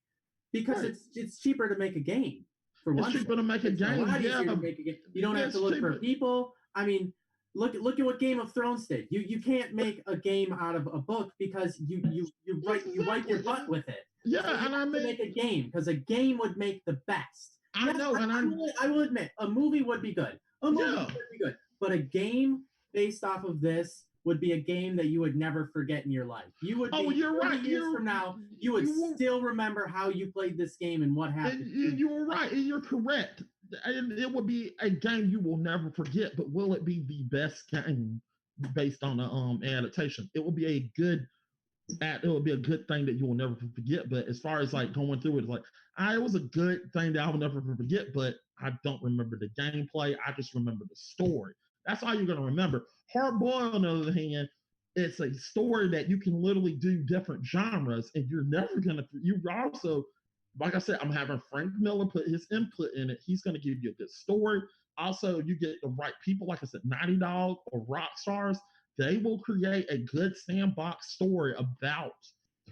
because it's cheaper to make a game. It's cheaper to make a game. A lot easier to make a game. You don't have to look for people. I mean, look at what Game of Thrones did. You can't make a game out of a book because you wipe your butt with it. Yeah, so and I mean, make a game because a game would make the best. I know, and I will admit a movie would be good. But a game based off of this would be a game that you would never forget in your life. You would. Oh, you're right. Years from now, you would still remember how you played this game and what happened. You were right, and you're correct. And it would be a game you will never forget. But will it be the best game based on the adaptation? It will be a good. It will be a good thing that you will never forget. But as far as like going through it, it's like it was a good thing that I will never forget. But I don't remember the gameplay. I just remember the story. That's all you're gonna remember. Hard Boiled, on the other hand, it's a story that you can literally do different genres, and you're never gonna. You also, like I said, I'm having Frank Miller put his input in it. He's gonna give you a good story. Also, you get the right people, like I said, Naughty Dog or Rockstars. They will create a good sandbox story about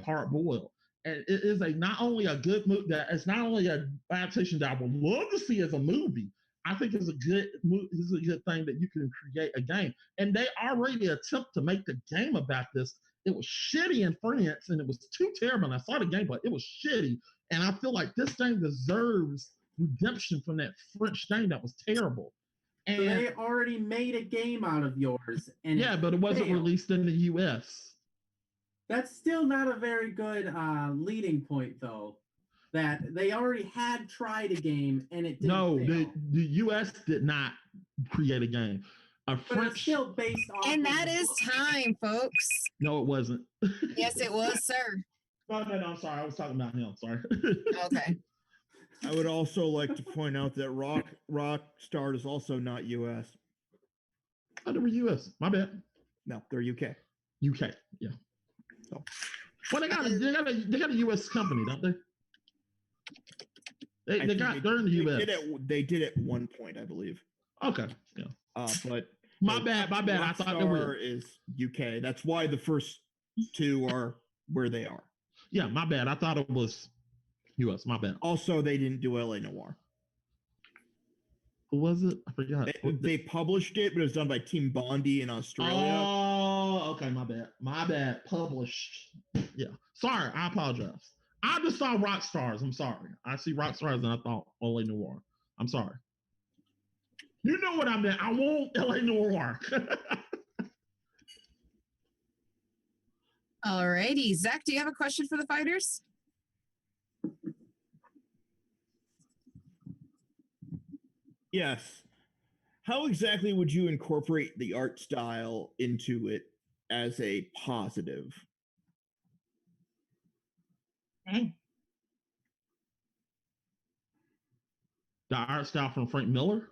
Hard Boiled. And it is a not only a good movie that it's not only an adaptation that I would love to see as a movie. I think it's a good thing that you can create a game. And they already attempt to make the game about this. It was shitty in France, and it was too terrible. And I saw the game, but it was shitty. And I feel like this thing deserves redemption from that French thing that was terrible. And so they already made a game out of yours, and yeah, but it wasn't failed. released in the U.S. That's still not a very good leading point, though. That they already had tried a game and it didn't. No, fail. the U.S. did not create a game. A But French. it's still based off. And of that the is book. time, folks. No, it wasn't. Yes, it was, sir. No, I'm sorry. I was talking about him. Sorry. Okay. I would also like to point out that Rockstar is also not U.S. Oh, they were U.S. My bad. No, they're UK. UK. Yeah. Oh. Well, they got a U.S. company, don't they? They're in the U.S. They did at one point, I believe. Okay. Yeah. But My bad. I thought they were. is UK. That's why the first two are where they are. Yeah, my bad. I thought it was U.S. My bad. Also, they didn't do LA Noire. Who was it? I forgot. They published it, but it was done by Team Bondi in Australia. Oh, okay. My bad. Published. Yeah. Sorry. I apologize. I just saw Rockstars. I'm sorry. I see Rockstars and I thought LA Noire. I'm sorry. You know what I meant. I want LA Noire. Alrighty. Zach, do you have a question for the fighters? Yes. How exactly would you incorporate the art style into it as a positive? The art style from Frank Miller?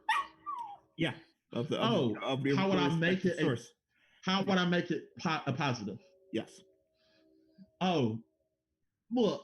Yeah. How would I make it? How would I make it a positive? Yes. Oh, look,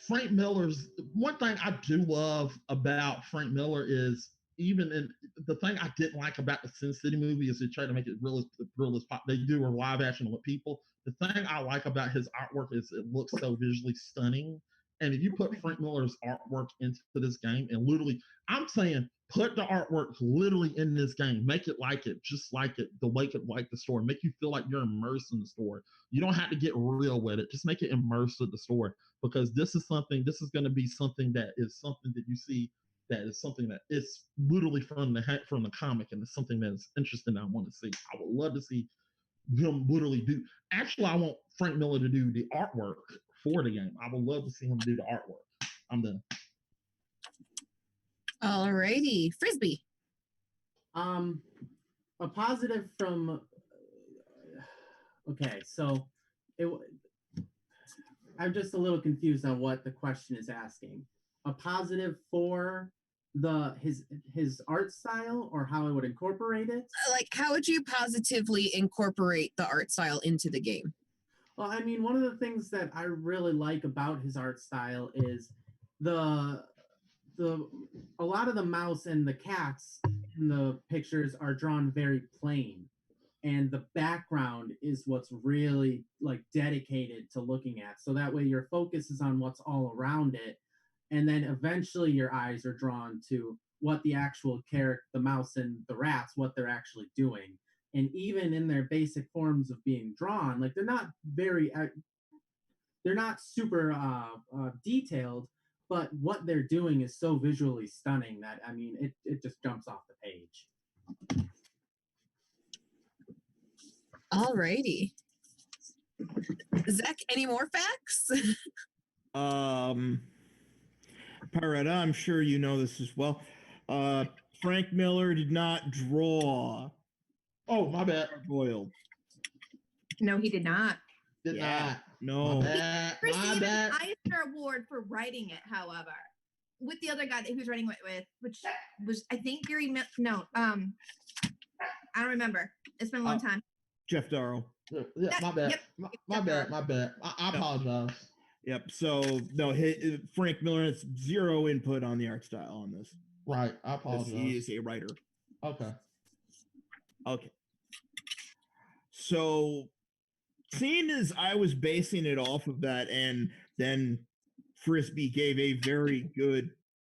Frank Miller's one thing I do love about Frank Miller is even in the thing I didn't like about the Sin City movie is they try to make it realist. They do a live action with people. The thing I like about his artwork is it looks so visually stunning. And if you put Frank Miller's artwork into this game and literally, I'm saying put the artwork literally in this game, make it like it, just like it, the way it like the story, make you feel like you're immersed in the story. You don't have to get real with it. Just make it immersed with the story because this is going to be something that is something that you see that is something that is literally from the comic and it's something that is interesting that I want to see. I would love to see him literally do. Actually, I want Frank Miller to do the artwork for the game. I would love to see him do the artwork. I'm done. Alrighty. Frisbee. A positive from. Okay, so I'm just a little confused on what the question is asking. A positive for his art style or how I would incorporate it? Like, how would you positively incorporate the art style into the game? Well, I mean, one of the things that I really like about his art style is a lot of the mouse and the cats in the pictures are drawn very plain, and the background is what's really like dedicated to looking at. So that way your focus is on what's all around it, and then eventually your eyes are drawn to what the actual character, the mouse and the rats, what they're actually doing. And even in their basic forms of being drawn, like they're not super detailed, but what they're doing is so visually stunning that, I mean, it just jumps off the page. Alrighty. Zach, any more facts? Pirate, I'm sure you know this as well. Frank Miller did not draw. Oh, my bad. Boiled. No, he did not. Did not. No. My bad. Received an Eisner Award for writing it, however, with the other guy that he was writing with, which was, I think, Gary. No, I don't remember. It's been a long time. Jeff Darrow. Yeah, my bad. My bad. I apologize. Yep. So no, Frank Miller has zero input on the art style on this. Right. I apologize. He is a writer. Okay. Okay. So, seeing as I was basing it off of that, and then Frisbee gave a very good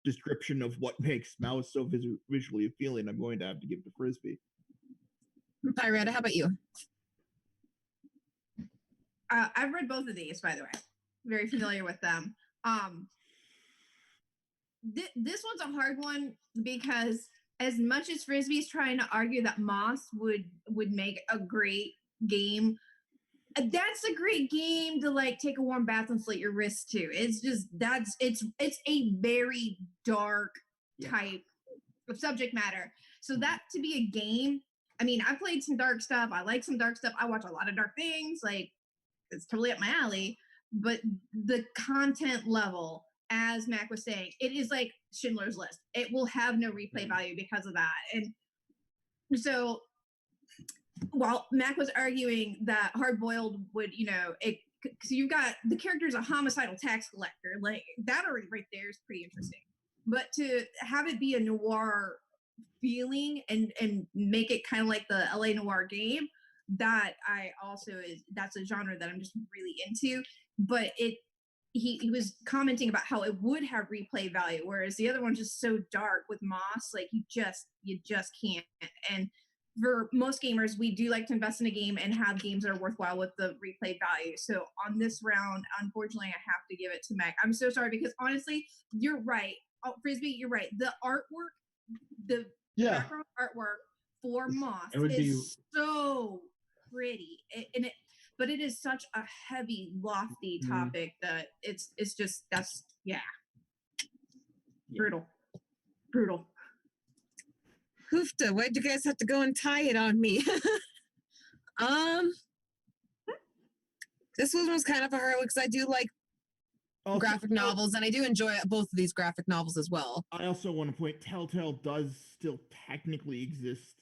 description of what makes Mouse so visually appealing, I'm going to have to give it to Frisbee. Pyretta, how about you? I've read both of these, by the way. Very familiar with them. This one's a hard one because as much as Frisbee's trying to argue that Moss would make a great game, that's a great game to like take a warm bath and slit your wrists to. It's just it's a very dark type of subject matter. So that to be a game, I mean, I played some dark stuff. I like some dark stuff. I watch a lot of dark things. Like it's totally up my alley. But the content level, as Mac was saying, it is like Schindler's List. It will have no replay value because of that. And so while Mac was arguing that Hard Boiled would, so you've got the character's a homicidal tax collector, like that already right there is pretty interesting. But to have it be a noir feeling and make it kind of like the LA noir game, that's a genre that I'm just really into. But he was commenting about how it would have replay value, whereas the other one's just so dark with Moss, like you just can't. And for most gamers, we do like to invest in a game and have games that are worthwhile with the replay value. So on this round, unfortunately, I have to give it to Meg. I'm so sorry because honestly, you're right. Oh, Frisbee, you're right. The artwork, the background artwork for Moss is so pretty. But it is such a heavy, lofty topic that it's just brutal. Hoofta, why'd you guys have to go and tie it on me? This one was kind of a hard one because I do like graphic novels, and I do enjoy both of these graphic novels as well. I also want to point Telltale does still technically exist.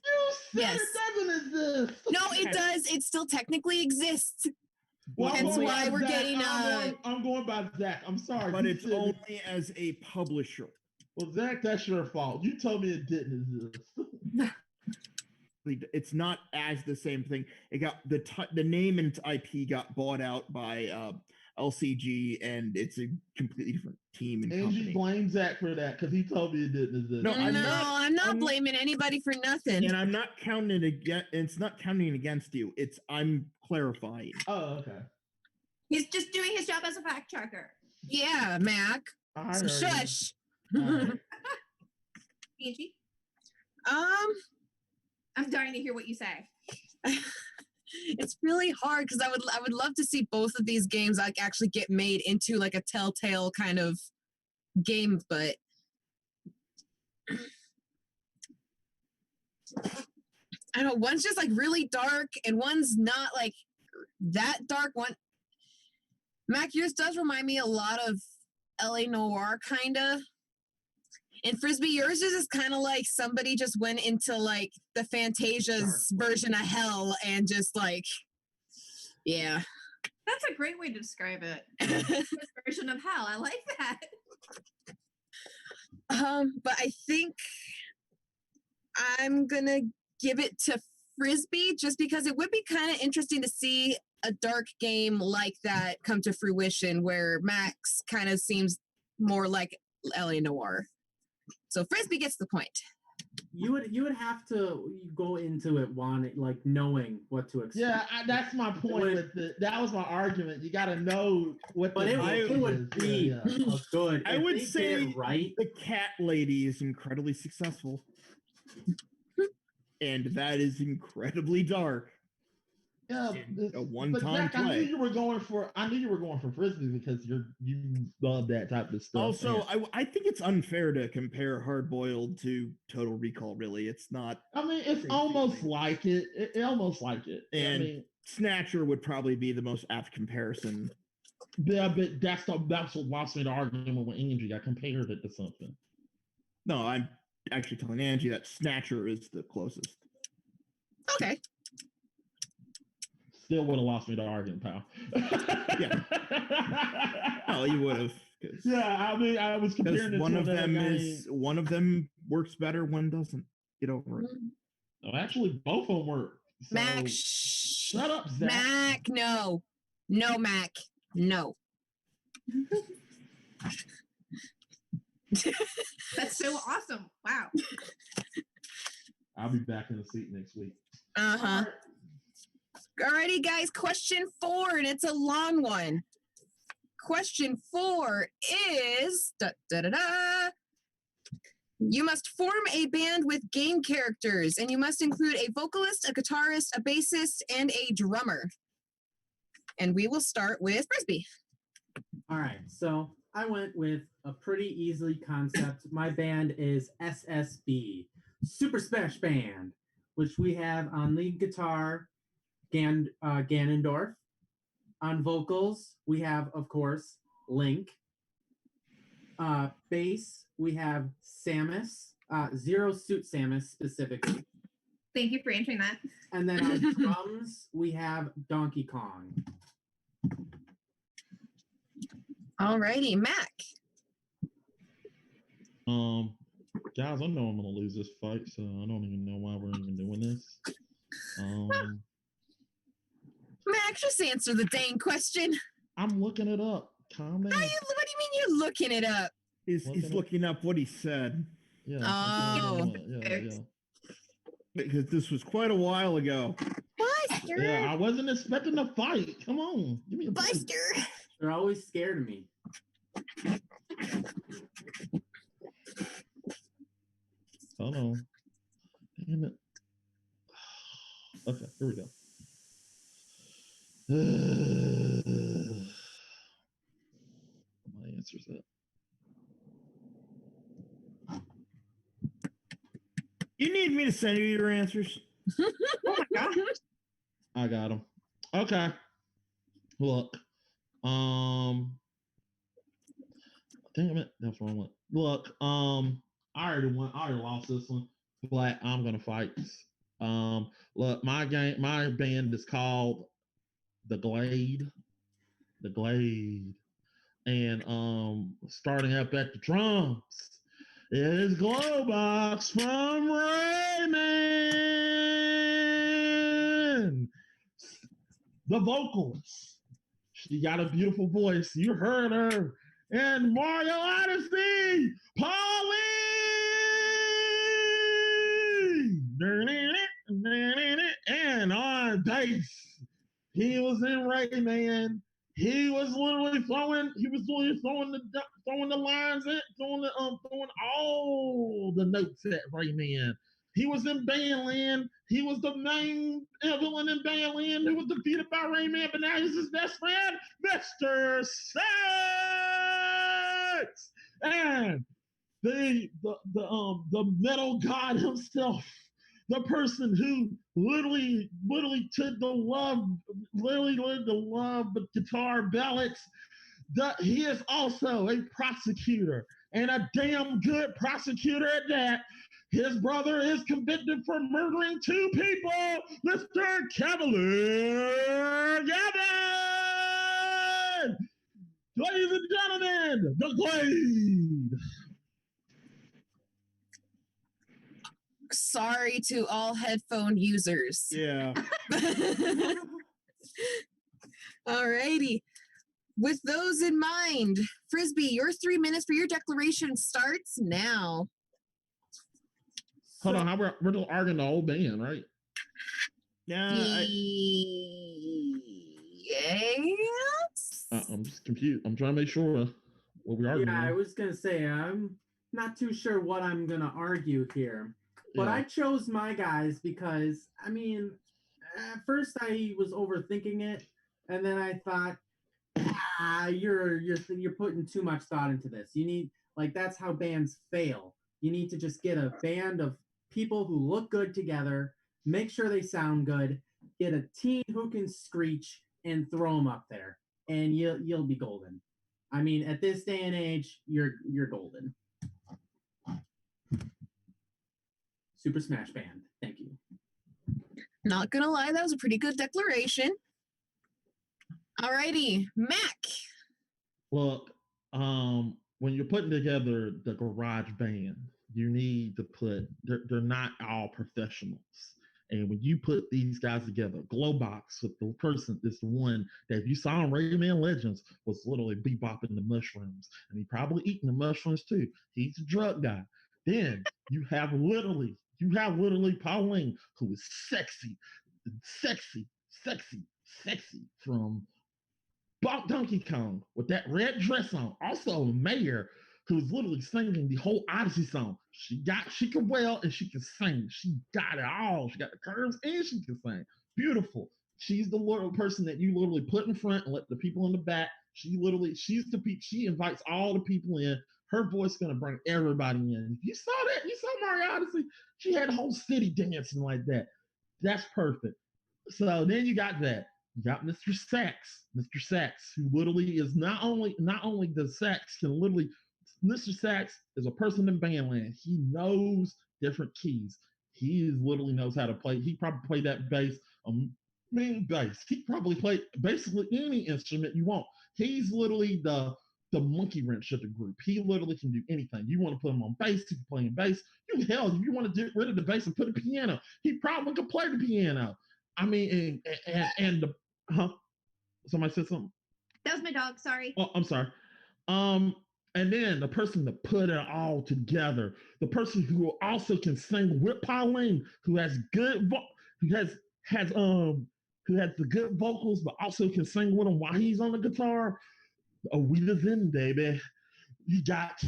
Yes. It doesn't exist. No, it does. It still technically exists. Well, That's why we're getting I'm going by Zach. I'm sorry. But it's only as a publisher. Well, Zach, that's your fault. You told me it didn't exist. It's not as the same thing. It got the name and its IP got bought out by LCG, and it's a completely different team and company. You blame Zach for that because he told me it didn't exist. No, I'm not blaming anybody for nothing. And I'm not counting it against. It's not counting against you. I'm clarifying. Oh, okay. He's just doing his job as a fact checker. Yeah, Mac. So shush. Angie? I'm I'm dying to hear what you say. It's really hard because I would love to see both of these games like actually get made into like a Telltale kind of game, but I don't know, one's just like really dark and one's not like that dark. One, Mac, yours does remind me a lot of LA Noir kind of. And Frisbee, yours is just kind of like somebody just went into like the Fantasia's version of hell and just like, yeah. That's a great way to describe it. This version of hell. I like that. But I think I'm gonna give it to Frisbee just because it would be kind of interesting to see a dark game like that come to fruition where Max kind of seems more like LA Noir. So Frisbee gets the point. You would have to go into it wanting, like, knowing what to expect. Yeah, that's my point with it. That was my argument. You got to know what. But it would be good. I would say right. The Cat Lady is incredibly successful, and that is incredibly dark. Yeah, a one-time play. I knew you were going for Frisbee because you love that type of stuff. Also, I think it's unfair to compare Hard Boiled to Total Recall. Really, it's not. I mean, it's almost like it. It almost like it. And I mean, Snatcher would probably be the most apt comparison. Yeah, but that's what lost me the argument with Angie. I compared it to something. No, I'm actually telling Angie that Snatcher is the closest. Okay. still would have lost me the argument, pal. Yeah. Oh, you would have. Yeah, I mean, I was comparing One of them game. one of them works better, one doesn't. Get over it. Oh, actually, both of them work. So, Mac, shut up, Zach. Mac, no. No, Mac, no. That's so awesome. Wow. I'll be back in the seat next week. Uh-huh. Alrighty, guys, question 4, and it's a long one. Question 4 is you must form a band with game characters, and you must include a vocalist, a guitarist, a bassist, and a drummer. And we will start with Frisbee. All right, so I went with a pretty easily concept. My band is SSB, Super Smash Band, which we have on lead guitar, Ganondorf. On vocals, we have, of course, Link. Bass, we have Samus, Zero Suit Samus specifically. Thank you for answering that. And then on drums, we have Donkey Kong. Alrighty, Mac. Guys, I know I'm gonna lose this fight, so I don't even know why we're even doing this. Mac, just answer the dang question. I'm looking it up. Calm down. What do you mean you're looking it up? He's looking up what he said. Yeah. Oh. Yeah. Because this was quite a while ago. Buster. Yeah, I wasn't expecting a fight. Come on, give me a break. Buster. They're always scared of me. Hold on. Damn it. Okay, here we go. My answer's that. You need me to send you your answers? Oh my god. I got them. Okay. Look. Damn it. That's wrong one. Look. I already won. I already lost this one. But I'm gonna fight. Look, my band is called The Glade. The Glade. And starting up at the drums is Glowbox from Rayman. The vocals. She got a beautiful voice. You heard her in Mario Odyssey. Pauline. And on bass, he was in Rayman. He was literally throwing the lines in, throwing all the notes at Rayman. He was in Bandland. He was the main villain in Bandland who was defeated by Rayman, but now he's his best friend, Mr. Six. And the metal god himself, the person who literally took the love guitar ballads, he is also a prosecutor, and a damn good prosecutor at that. His brother is convicted for murdering 2 people, Mr. Cavalier Gavin! Ladies and gentlemen, The Glade! Sorry to all headphone users. Yeah. Alrighty. With those in mind, Frisbee, your 3 minutes for your declaration starts now. Hold on, we're still arguing the whole band, right? Yeah. Yes. I'm just confused. I'm trying to make sure what we arguing. Yeah, I was gonna say I'm not too sure what I'm gonna argue here, but Yeah. I chose my guys because I mean, at first I was overthinking it, and then I thought, you're putting too much thought into this. You need that's how bands fail. You need to just get a band of people who look good together, make sure they sound good, get a team who can screech, and throw them up there, and you'll be golden. I mean, at this day and age, you're golden. Super Smash Band. Thank you. Not gonna lie, that was a pretty good declaration. Alrighty, Mac. Look, when you're putting together the garage band, you need to put, they're not all professionals. And when you put these guys together, Glowbox with the person is the one that if you saw in Rayman Legends was literally bebopping the mushrooms. And he probably eating the mushrooms too. He's a drug guy. Then you have literally Pauline, who is sexy from Donkey Kong with that red dress on. Also, Mayor, who's literally singing the whole Odyssey song. She can wail and she can sing. She got it all. She got the curves and she can sing. Beautiful. She's the little person that you literally put in front and let the people in the back. She invites all the people in. Her voice is gonna bring everybody in. You saw that? You saw Mario Odyssey? She had the whole city dancing like that. That's perfect. So then you got that. You got Mr. Sax, who literally is not only the sax can literally. Mr. Sax is a person in bandland. He knows different keys. He literally knows how to play. He probably played that bass, main bass. He probably played basically any instrument you want. He's literally the monkey wrench of the group. He literally can do anything. You want to put him on bass, he can play in bass. If you want to get rid of the bass and put a piano, he probably could play the piano. I mean, and the somebody said something. That was my dog. Sorry. Oh, I'm sorry. And then the person to put it all together, the person who also can sing with Pauline, who has who has the good vocals, but also can sing with him while he's on the guitar. Oh, we live in, baby. You got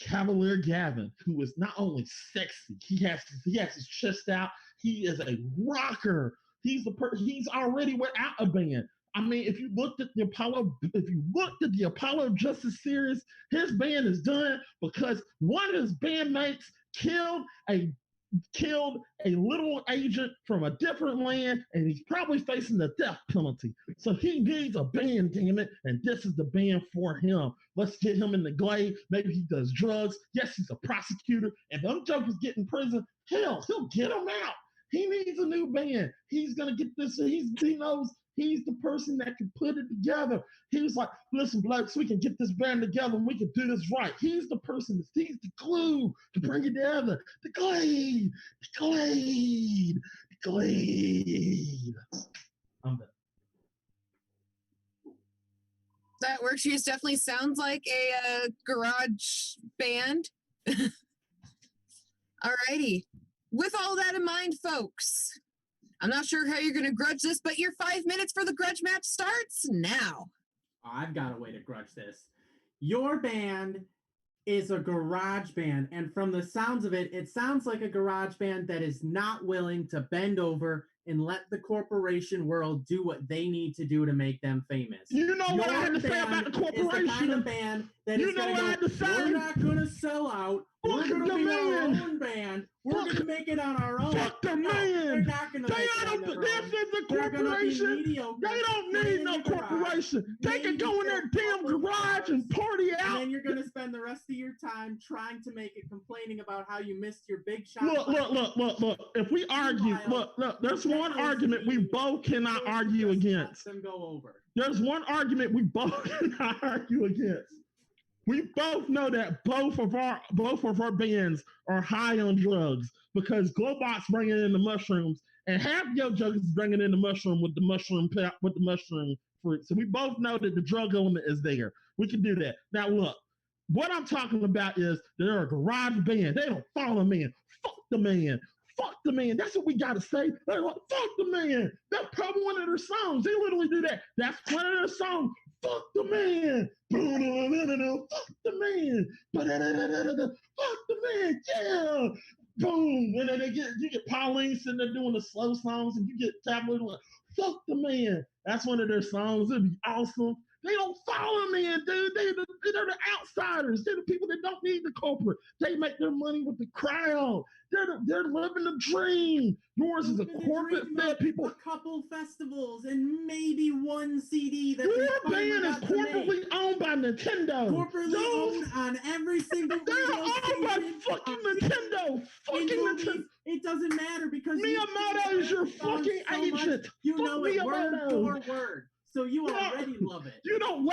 Cavalier Gavin, who is not only sexy, he has his chest out. He is a rocker. He's already without a band. I mean, if you looked at the Apollo Justice series, his band is done because one of his bandmates killed a little agent from a different land, and he's probably facing the death penalty. So he needs a band, damn it, and this is the band for him. Let's get him in the glade. Maybe he does drugs. Yes, he's a prosecutor, and them jokers get in prison. Hell, he'll get him out. He needs a new band. He's gonna get this. He knows he's the person that can put it together. He was like, listen, blokes, we can get this band together and we can do this right. He's the person, he's the glue to bring it together. The glade. I'm done. That works. She definitely sounds like a garage band. Alrighty. With all that in mind, folks, I'm not sure how you're going to grudge this, but your 5 minutes for the grudge match starts now. I've got a way to grudge this. Your band is a garage band, and from the sounds of it, it sounds like a garage band that is not willing to bend over and let the corporation world do what they need to do to make them famous. You know what I had to say about the corporation? Is the kind of band that you know what I had to say? We're not going to sell out. We're going to be our own band. We're going to make it on our own. Fuck the man. They're not going to make it on their own. This is a corporation. They don't need no corporation. They can go in their damn garage and party out. And then you're going to spend the rest of your time trying to make it, complaining about how you missed your big shot. Look. If we argue, look, there's one argument we both cannot argue against. Them go over. There's one argument we both cannot argue against. We both know that both of our bands are high on drugs because Glowbox bringing in the mushrooms and half your jokers is bringing in the mushroom with the mushroom fruit. So we both know that the drug element is there. We can do that. Now look, what I'm talking about is they're a garage band. They don't follow man. Fuck the man. Fuck the man. That's what we gotta say. They're like, fuck the man. That's probably one of their songs. They literally do that. That's one of their songs. Fuck the man. Fuck the man. Fuck the man. Yeah. Boom. And then you get Pauline sitting there doing the slow songs, and you get Tablet like, fuck the man. That's one of their songs. It'd be awesome. They don't follow man, dude. They're the outsiders. They're the people that don't need the corporate. They make their money with the crowd. They're living the dream. Yours is a corporate fed people. A couple festivals and maybe one CD. That your band is corporately owned by Nintendo. Corporately owned on every single. They're owned by fucking Nintendo. Fucking Nintendo. It doesn't matter because Miyamoto is your fucking agent. You know it word for word. So you already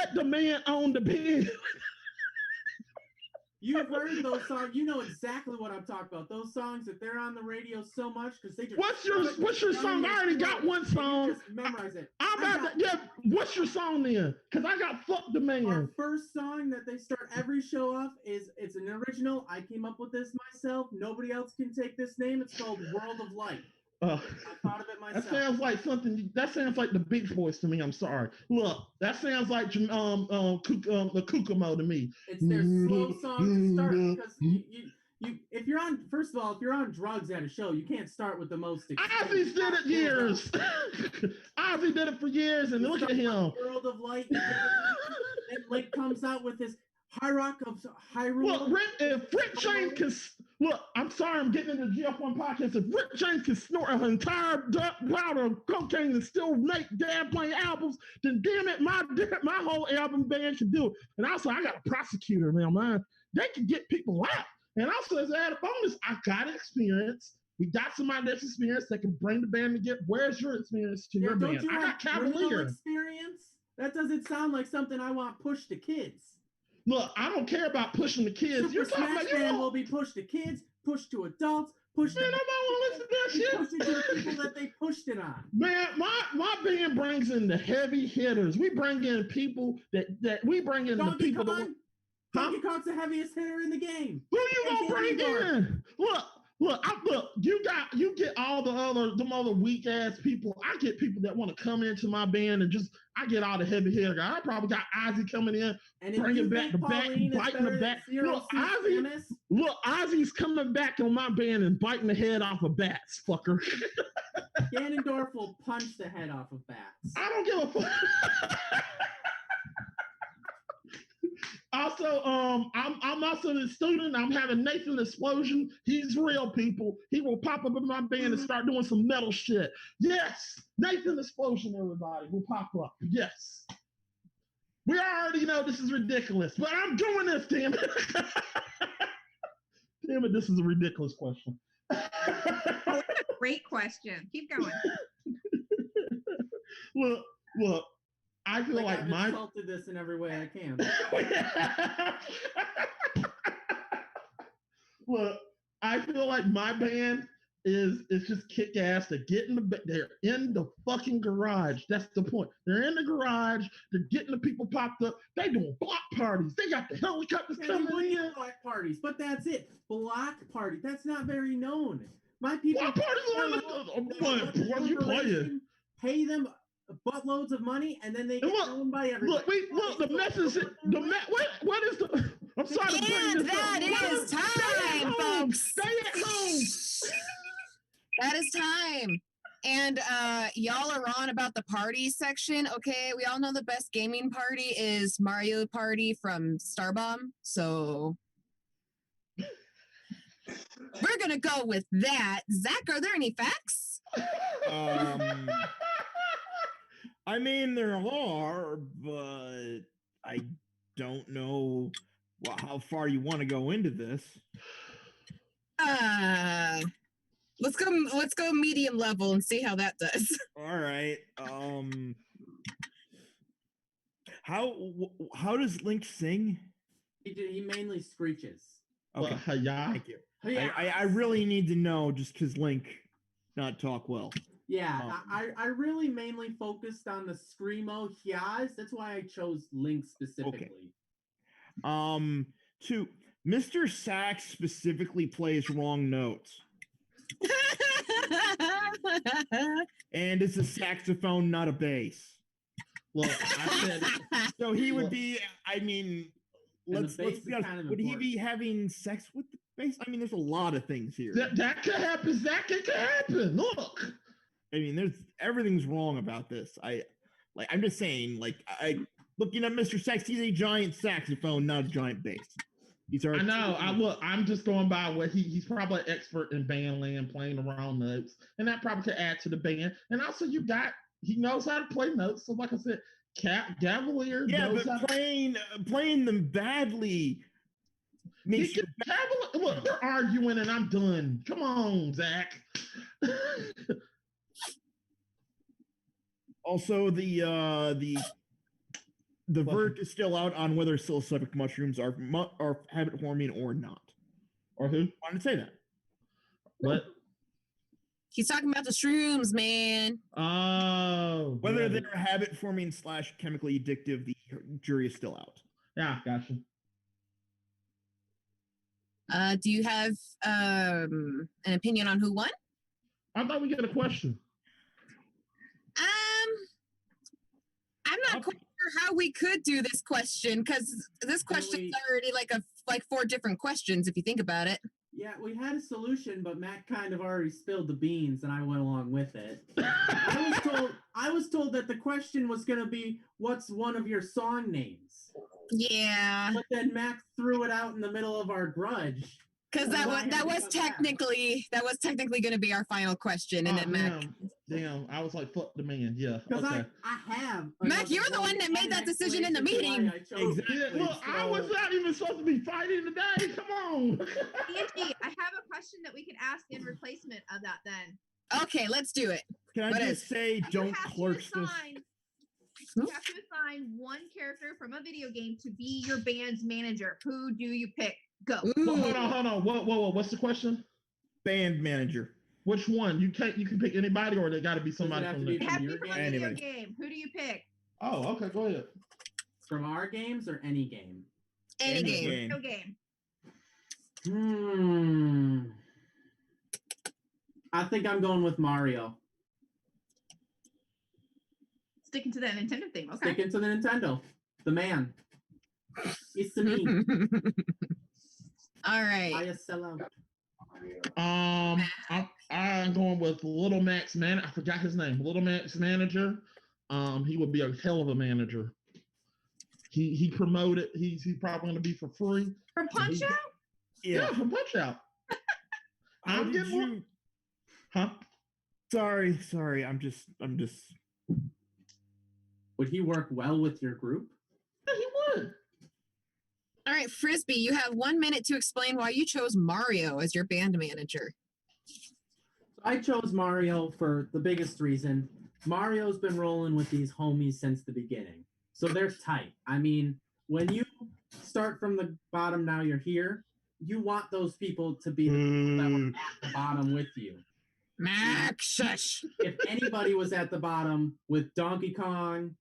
let the man own the band. You've heard those songs. You know exactly what I'm talking about. Those songs that they're on the radio so much because they just. What's your song? I already got one song. Just memorize it. What's your song then? Because I got Fuck the Man. Our first song that they start every show off it's an original. I came up with this myself. Nobody else can take this name. It's called World of Light. I thought of it myself. That sounds like something. That sounds like the Beach Boys to me. I'm sorry. Look, that sounds like the Kokomo to me. It's their slow song to start because you if you're on drugs at a show, you can't start with the most. Ozzy's did it years. Ozzy did it for years, and look at him. World of Light. And Link comes out with this High Rock of Hyrule. Look, if Rick James can look, I'm sorry, I'm getting into the GF1 podcast. If Rick James can snort an entire powder of cocaine and still make damn playing albums, then damn it, my whole album band can do it. And also, I got a prosecutor, man. They can get people out. And also, as an added bonus, I got experience. We got somebody that's experienced that can bring the band together. Where's your experience to your band? I got Cavalier experience. That doesn't sound like something I want pushed to kids. Look, I don't care about pushing the kids. Super Smash Band will be pushed to kids, pushed to adults, pushed to nobody want to listen to that shit. Pushed it to the people that they pushed it on. Man, my band brings in the heavy hitters. We bring in people that we bring in Donkey the people Kong? that. Donkey Kong's the heaviest hitter in the game. Who you gonna bring in? Look, you get all the other weak ass people. I get people that want to come into my band and I get all the heavy hitter guys. I probably got Ozzy coming in, bringing back the back, biting the back. Look, Ozzy's coming back on my band and biting the head off of bats, fucker. Ganondorf will punch the head off of bats. I don't give a fuck. Also, I'm also the student. I'm having Nathan Explosion. He's real, people. He will pop up in my band and start doing some metal shit. Yes, Nathan Explosion, everybody will pop up. Yes. We already know this is ridiculous, but I'm doing this, damn it. Damn it, this is a ridiculous question. Oh, a great question. Keep going. Look. I feel like I've insulted this in every way I can. Look, I feel like my band is just kick ass. They're in the fucking garage. That's the point. They're in the garage. They're getting the people popped up. They doing block parties. They got the helicopters coming in. Block parties, but that's it. Block party. That's not very known. My people. Block parties. What are you playing? Pay them buttloads of money, and then they get known by everybody. Look, the message. What is the? I'm sorry to bring this up. That is time, folks. Stay at home. That is time. And y'all are on about the party section. Okay, we all know the best gaming party is Mario Party from Starbomb. So we're gonna go with that. Zach, are there any facts? I mean, there are, but I don't know how far you want to go into this. Let's go medium level and see how that does. All right. How does Link sing? He mainly screeches. Okay. Thank you. I really need to know just because Link not talk well. Yeah, I really mainly focused on the screamo hias. That's why I chose Link specifically. Okay. Two, Mr. Sax specifically plays wrong notes. And it's a saxophone, not a bass. Look, I said so he would be, I mean, let's be honest, kind of would he be having sex with the bass? I mean, there's a lot of things here. That could happen. That could happen. Look. I mean, everything's wrong about this. I'm just saying, looking at Mr. Sax, he's a giant saxophone, not a giant bass. I know. I'm just going by what he's probably an expert in band land, playing the wrong notes, and that probably could add to the band. And also, he knows how to play notes. So, like I said, Cavalier. Yeah, but playing them badly. Look, they're arguing, and I'm done. Come on, Zach. Also, the The verdict is still out on whether psilocybin mushrooms are habit forming or not. Or who? I wanted to say that. What? He's talking about the shrooms, man. Oh. Whether yeah. they're habit forming / chemically addictive, the jury is still out. Yeah, gotcha. Do you have an opinion on who won? I thought we got a question. I'm not quite sure how we could do this question because this question's already like 4 different questions if you think about it. Yeah, we had a solution, but Matt kind of already spilled the beans, and I went along with it. I was told that the question was going to be, "What's one of your song names?" Yeah, but then Matt threw it out in the middle of our grudge. Because that was technically going to be our final question, and then Mac. Damn, I was like, fuck the man. Yeah. Because okay. I have. Mac, you're the one that made that decision in the meeting. Exactly. Yeah, look, I was not even supposed to be fighting today. Come on. Angie, I have a question that we could ask in replacement of that then. Okay, let's do it. Can I just say, don't clerk this? You have to assign one character from a video game to be your band's manager. Who do you pick? Go. Well, hold on. Whoa. What's the question? Band manager. Which one? You can pick anybody, or they got to be somebody from the. It has to be from a video game. Who do you pick? Oh, okay. Go ahead. From our games or any game? Any game. No game. I think I'm going with Mario. Sticking to that Nintendo thing. Okay. Sticking to the Nintendo. The man. It's the me. All right. I sell out. I'm going with Little Mac's man. I forgot his name. Little Mac's manager. He would be a hell of a manager. He promoted. He's probably going to be for free. From Punch Out? Yeah, from Punch Out. I'm getting one. Huh? Sorry. I'm just. Would he work well with your group? Yeah, he would. All right, Frisbee, you have 1 minute to explain why you chose Mario as your band manager. I chose Mario for the biggest reason. Mario's been rolling with these homies since the beginning. So they're tight. I mean, when you start from the bottom, now you're here, you want those people to be the people that were at the bottom with you. Max, shush. If anybody was at the bottom with Donkey Kong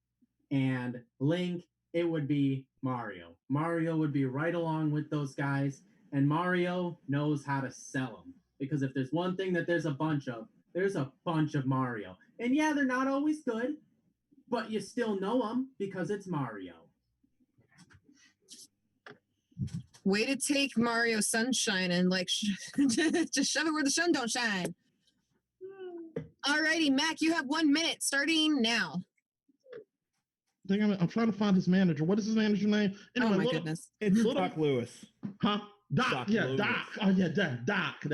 and Link, it would be Mario. Mario would be right along with those guys, and Mario knows how to sell them. Because if there's one thing that there's a bunch of Mario. And yeah, they're not always good, but you still know them because it's Mario. Way to take Mario Sunshine and just shove it where the sun don't shine. Alrighty, Mac, you have 1 minute starting now. I'm trying to find his manager. What is his manager's name? Anyway, oh my goodness. It's Doc Lewis. Huh? Doc. Lewis. Doc. Oh yeah, Doc.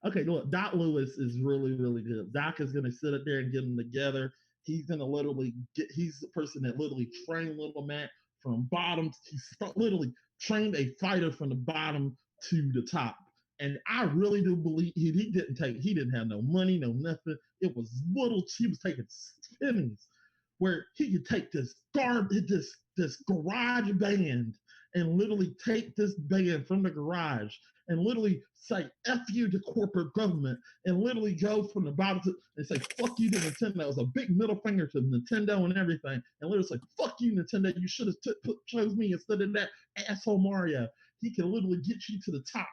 Okay, look, Doc Lewis is really, really good. Doc is gonna sit up there and get them together. He's gonna he's the person that literally trained Little Mac from bottom. He's literally trained a fighter from the bottom to the top. And I really do believe he didn't have no money, no nothing. It was he was taking pennies where he could take this garage band and literally take this band from the garage and literally say F you to corporate government and literally go from the bottom and say fuck you to Nintendo. It was a big middle finger to Nintendo and everything. And literally say fuck you Nintendo, you should have chose me instead of that asshole Mario. He can literally get you to the top.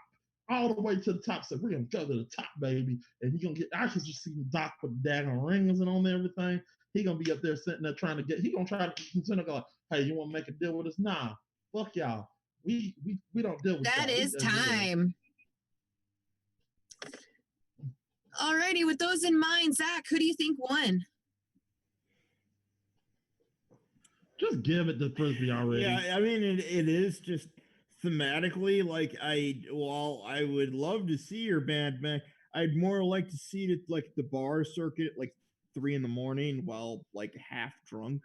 All the way to the top, so we're gonna go to the top, baby. And I could just see Doc with the daggone rings and on everything. He gonna be up there sitting there trying to he gonna try to Nintendo go like, hey, you wanna make a deal with us? Nah, fuck y'all. We don't deal with that. That is time. Alrighty, with those in mind, Zach, who do you think won? Just give it to Frisbee already. Yeah, I mean it is just thematically, I would love to see your band, man. I'd more like to see it like the bar circuit, 3 a.m. while half drunk.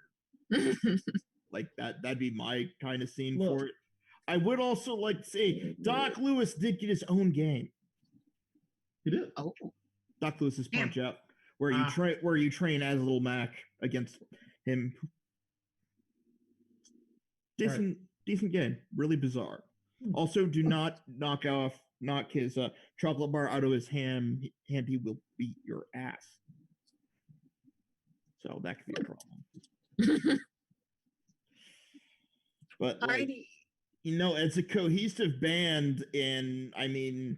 That'd be my kind of scene for it. I would also like to say Doc Lewis did get his own game. He did. Oh, Doc Lewis's Punch Out, where you train as Little Mac against him. Decent game. Really bizarre. Also, do not knock his chocolate bar out of his hand. He will beat your ass. So that could be a problem. But like, it's a cohesive band, and I mean,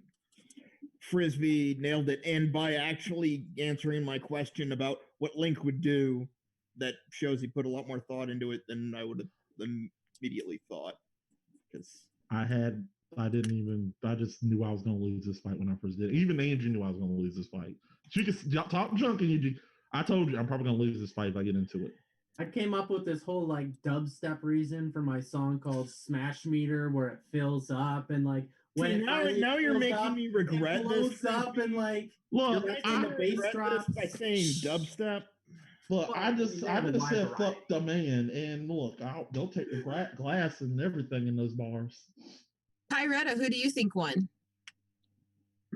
Frisbee nailed it. And by actually answering my question about what Link would do, that shows he put a lot more thought into it than I would have immediately thought. Because I just knew I was going to lose this fight when I first did it. Even Angie knew I was going to lose this fight. She could talk junk, and I told you I'm probably going to lose this fight if I get into it. I came up with this whole like dubstep reason for my song called Smash Meter, where it fills up and like when now you're making me regret this. Up and like look, I the bass drops by saying dubstep. Look, I just said fuck the man, and look, they'll take the glass and everything in those bars. Pyretta, who do you think won?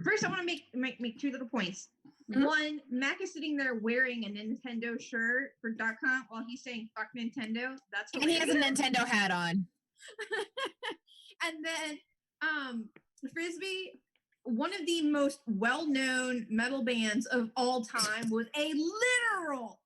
First, I want to make two little points. Mm-hmm. One, Mac is sitting there wearing a Nintendo shirt for Duck Hunt while he's saying "fuck Nintendo." That's and he has a Nintendo hat on. And then, Frisbee, one of the most well-known metal bands of all time, was a literal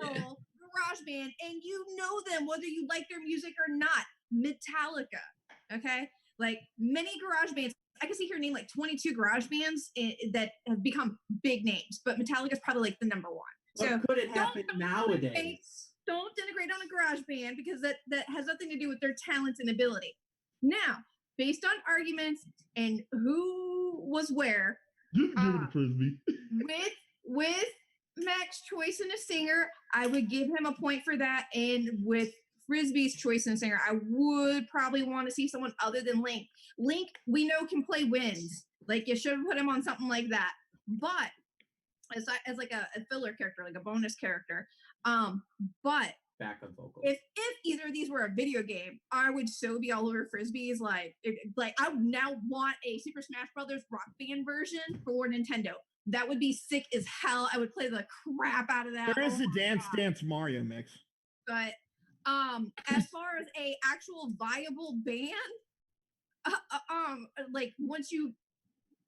garage band, and you know them whether you like their music or not. Metallica, okay? Like many garage bands. I can see here name like 22 garage bands that have become big names, but Metallica's probably like the number one. So could it happen nowadays? Don't denigrate on a garage band because that has nothing to do with their talents and ability. Now, based on arguments and who was where, with Mac's choice in a singer, I would give him a point for that, and with Frisbee's choice in a singer, I would probably want to see someone other than Link. Link, we know, can play winds. Like, you should have put him on something like that. But as like a filler character, like a bonus character. But backup vocal. If either of these were a video game, I would so be all over Frisbee's. Like I would now want a Super Smash Brothers Rock Band version for Nintendo. That would be sick as hell. I would play the crap out of that. There is a Dance Mario mix. But as far as a actual viable band, like once you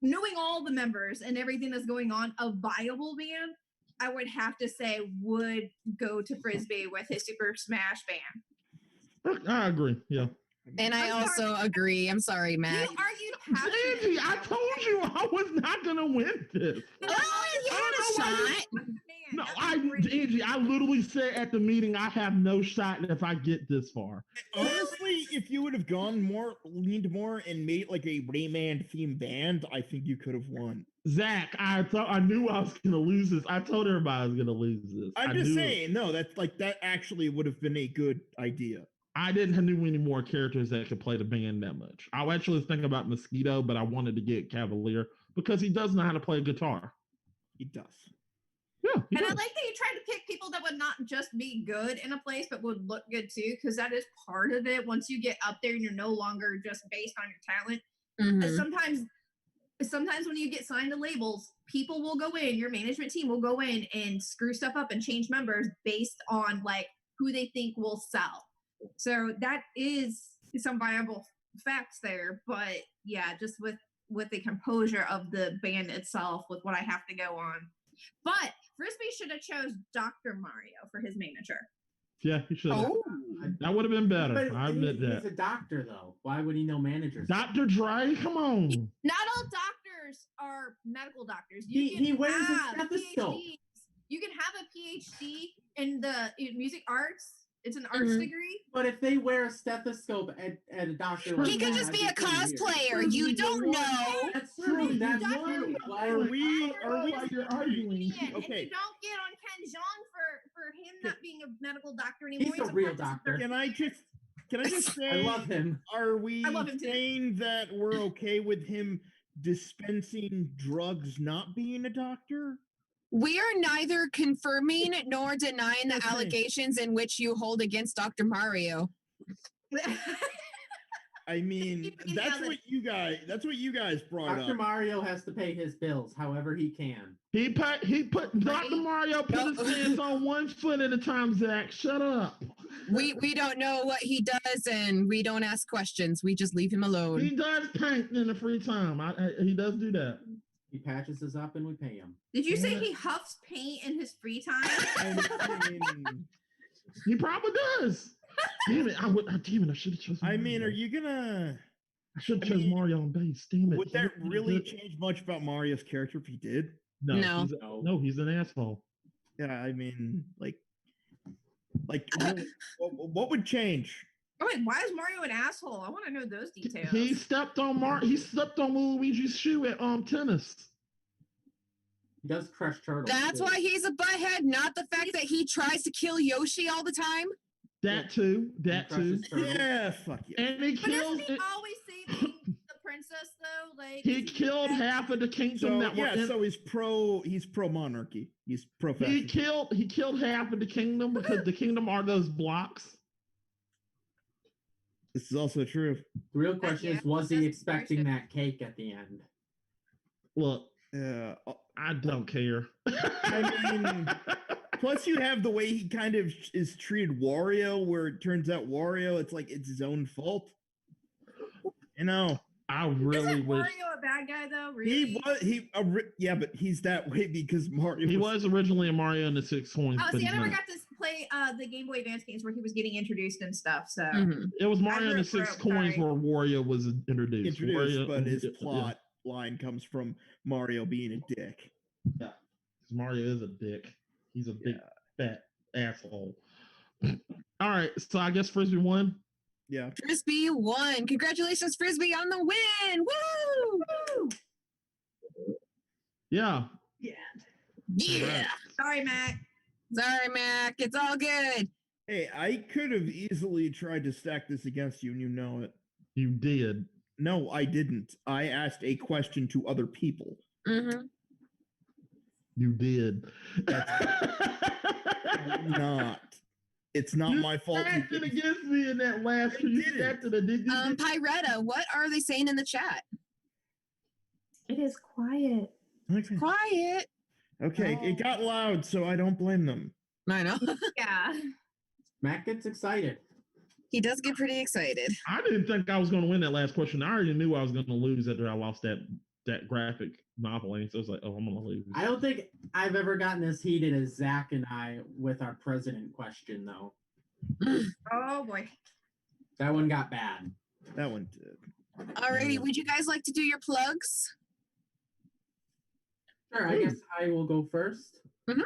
knowing all the members and everything that's going on, a viable band, I would have to say would go to Frisbee with his Super Smash band. I agree. Yeah. And I also agree. I'm sorry, Matt. You argued Angie, I told you I was not gonna win this. Oh, you had a shot. No, Angie, I literally said at the meeting I have no shot if I get this far. Honestly, if you would have leaned more and made like a Rayman themed band, I think you could have won. Zach, I knew I was gonna lose this. I told everybody I was gonna lose this. I'm just saying, no, that actually would have been a good idea. I didn't know any more characters that could play the band that much. I actually was thinking about Mosquito, but I wanted to get Cavalier because he does know how to play guitar. He does. Yeah. And I like that you tried to pick people that would not just be good in a place, but would look good too, because that is part of it. Once you get up there and you're no longer just based on your talent. Mm-hmm. Sometimes when you get signed to labels, people will go in, your management team will go in and screw stuff up and change members based on like who they think will sell. So that is some viable facts there, but yeah, just with the composure of the band itself, with what I have to go on. But Frisbee should have chose Dr. Mario for his manager. Yeah, he should have. Oh. That would have been better. But I admit that. He's a doctor, though. Why would he know managers? Dr. Dre, come on. Not all doctors are medical doctors. He wears a stethoscope. PhDs. You can have a PhD in the music arts. It's an arts degree. But if they wear a stethoscope at a doctor, like he could just be a cosplayer. You don't know. That's true. That's true. Are we arguing? Okay. And you don't get on Ken Jeong for him not being a medical doctor anymore. He's a real doctor. Can I just say? I love him. Are we saying that we're okay with him dispensing drugs, not being a doctor? We are neither confirming nor denying the allegations in which you hold against Dr. Mario. I mean, Keep it that's together. what you guys brought Dr. up. Mario has to pay his bills however he can. He put Dr. Right. Mario put his hands on one foot at a time, Zach. Shut up. We don't know what he does, and we don't ask questions. We just leave him alone. He does paint in the free time. He does do that. He patches us up and we pay him. Did you say Yeah. he huffs paint in his free time? I mean, He probably does. Damn it! I should have chosen. I mean, Mario. are you gonna? I should have I chosen mean, Mario on base. Damn it! Would that He really did- change much about Mario's character if he did? No. No. No, he's an asshole. Yeah, I mean, like really, what would change? Oh wait, why is Mario an asshole? I want to know those details. He stepped on Luigi's shoe at tennis. He does crush turtles. That's too. why he's a butthead, not the fact that he tries to kill Yoshi all the time. That too. That too. crushes turtles. Yeah, fuck you. And he But kills. isn't he always saving the princess though? Like He isn't killed that- half of the kingdom So that were yeah, in. so he's pro monarchy. He's pro He fascism. killed half of the kingdom because the kingdom are those blocks. This is also true. The real question yeah, is, was he that's expecting very that cake at the end? Look, Yeah. I don't care. I mean, plus you have the way he kind of is treated Wario, where it turns out Wario, it's like it's his own fault. You know, I really Isn't wish Mario a bad guy though? Really? yeah, but he's that way because Mario. he was originally a Mario in the 6 coins. Oh, but see, I he's never not. got to play the Game Boy Advance games where he was getting introduced and stuff. So Mhm. It was Mario in the root for 6 him, coins sorry. where Wario was introduced. Wario- but his yeah, plot line comes from Mario being a dick. Yeah, 'cause Mario is a dick. He's a big fat asshole. All right, so I guess Frisbee won. Yeah. Frisbee won. Congratulations, Frisbee, on the win. Woo! Yeah. yeah. Yeah. Sorry, Mac. Sorry, Mac. It's all good. Hey, I could have easily tried to stack this against you, and you know it. You did. No, I didn't. I asked a question to other people. Mm-hmm. You did. Not. It's not You my fault. you acted didn't- against me in that last I one. You didn't. acted a did you? Pyretta, what are they saying in the chat? It is quiet. Okay. Quiet. Okay, it got loud, so I don't blame them. I know. Yeah. Matt gets excited. He does get pretty excited. I didn't think I was going to win that last question. I already knew I was going to lose after I lost that graphic novel. And so I was like, oh, I'm going to lose. I don't think I've ever gotten as heated as Zach and I with our president question, though. Oh boy. That one got bad. That one did. Alrighty, would you guys like to do your plugs? Sure, I guess I will go first. Mhm.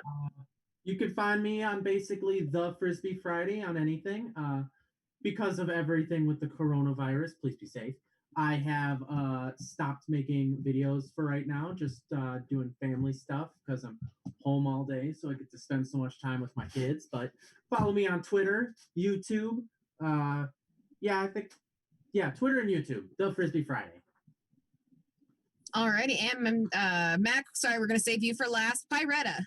You can find me on basically the Frisbee Friday on anything. Because of everything with the coronavirus, please be safe. I have stopped making videos for right now, just doing family stuff because I'm home all day, so I get to spend so much time with my kids. But follow me on Twitter, YouTube. Twitter and YouTube, the Frisbee Friday. Alrighty, and Mac, sorry, we're gonna save you for last. Pyretta.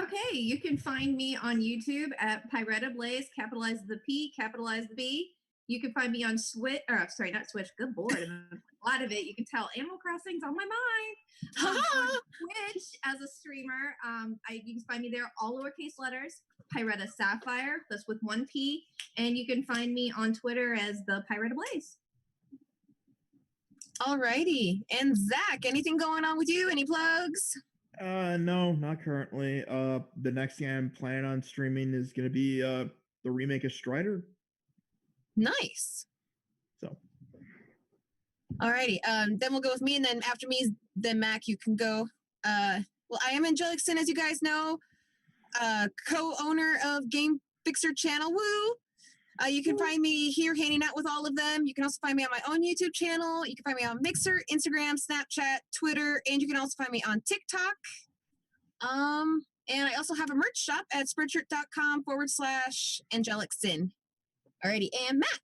Okay, you can find me on YouTube at Pyretta Blaze, capitalize the P, capitalize the B. You can find me on Switch, or sorry, not Switch. Good lord, a lot of it. You can tell Animal Crossing's on my mind. On Twitch as a streamer, you can find me there, all lowercase letters. Pyretta Sapphire, that's with one P, and you can find me on Twitter as the Pyretta Blaze. Alrighty, and Zach, anything going on with you? Any plugs? No, not currently. The next thing I'm planning on streaming is going to be the remake of Strider. Nice. So, Alrighty, then we'll go with me, and then after me, then Mac, you can go. Well, I am Angelic Sin, as you guys know, co-owner of Game Fixer channel. Woo! You can find me here hanging out with all of them. You can also find me on my own YouTube channel. You can find me on Mixer, Instagram, Snapchat, Twitter, and you can also find me on TikTok. And I also have a merch shop at spreadshirt.com/Angelic Sin. Alrighty, and Mac.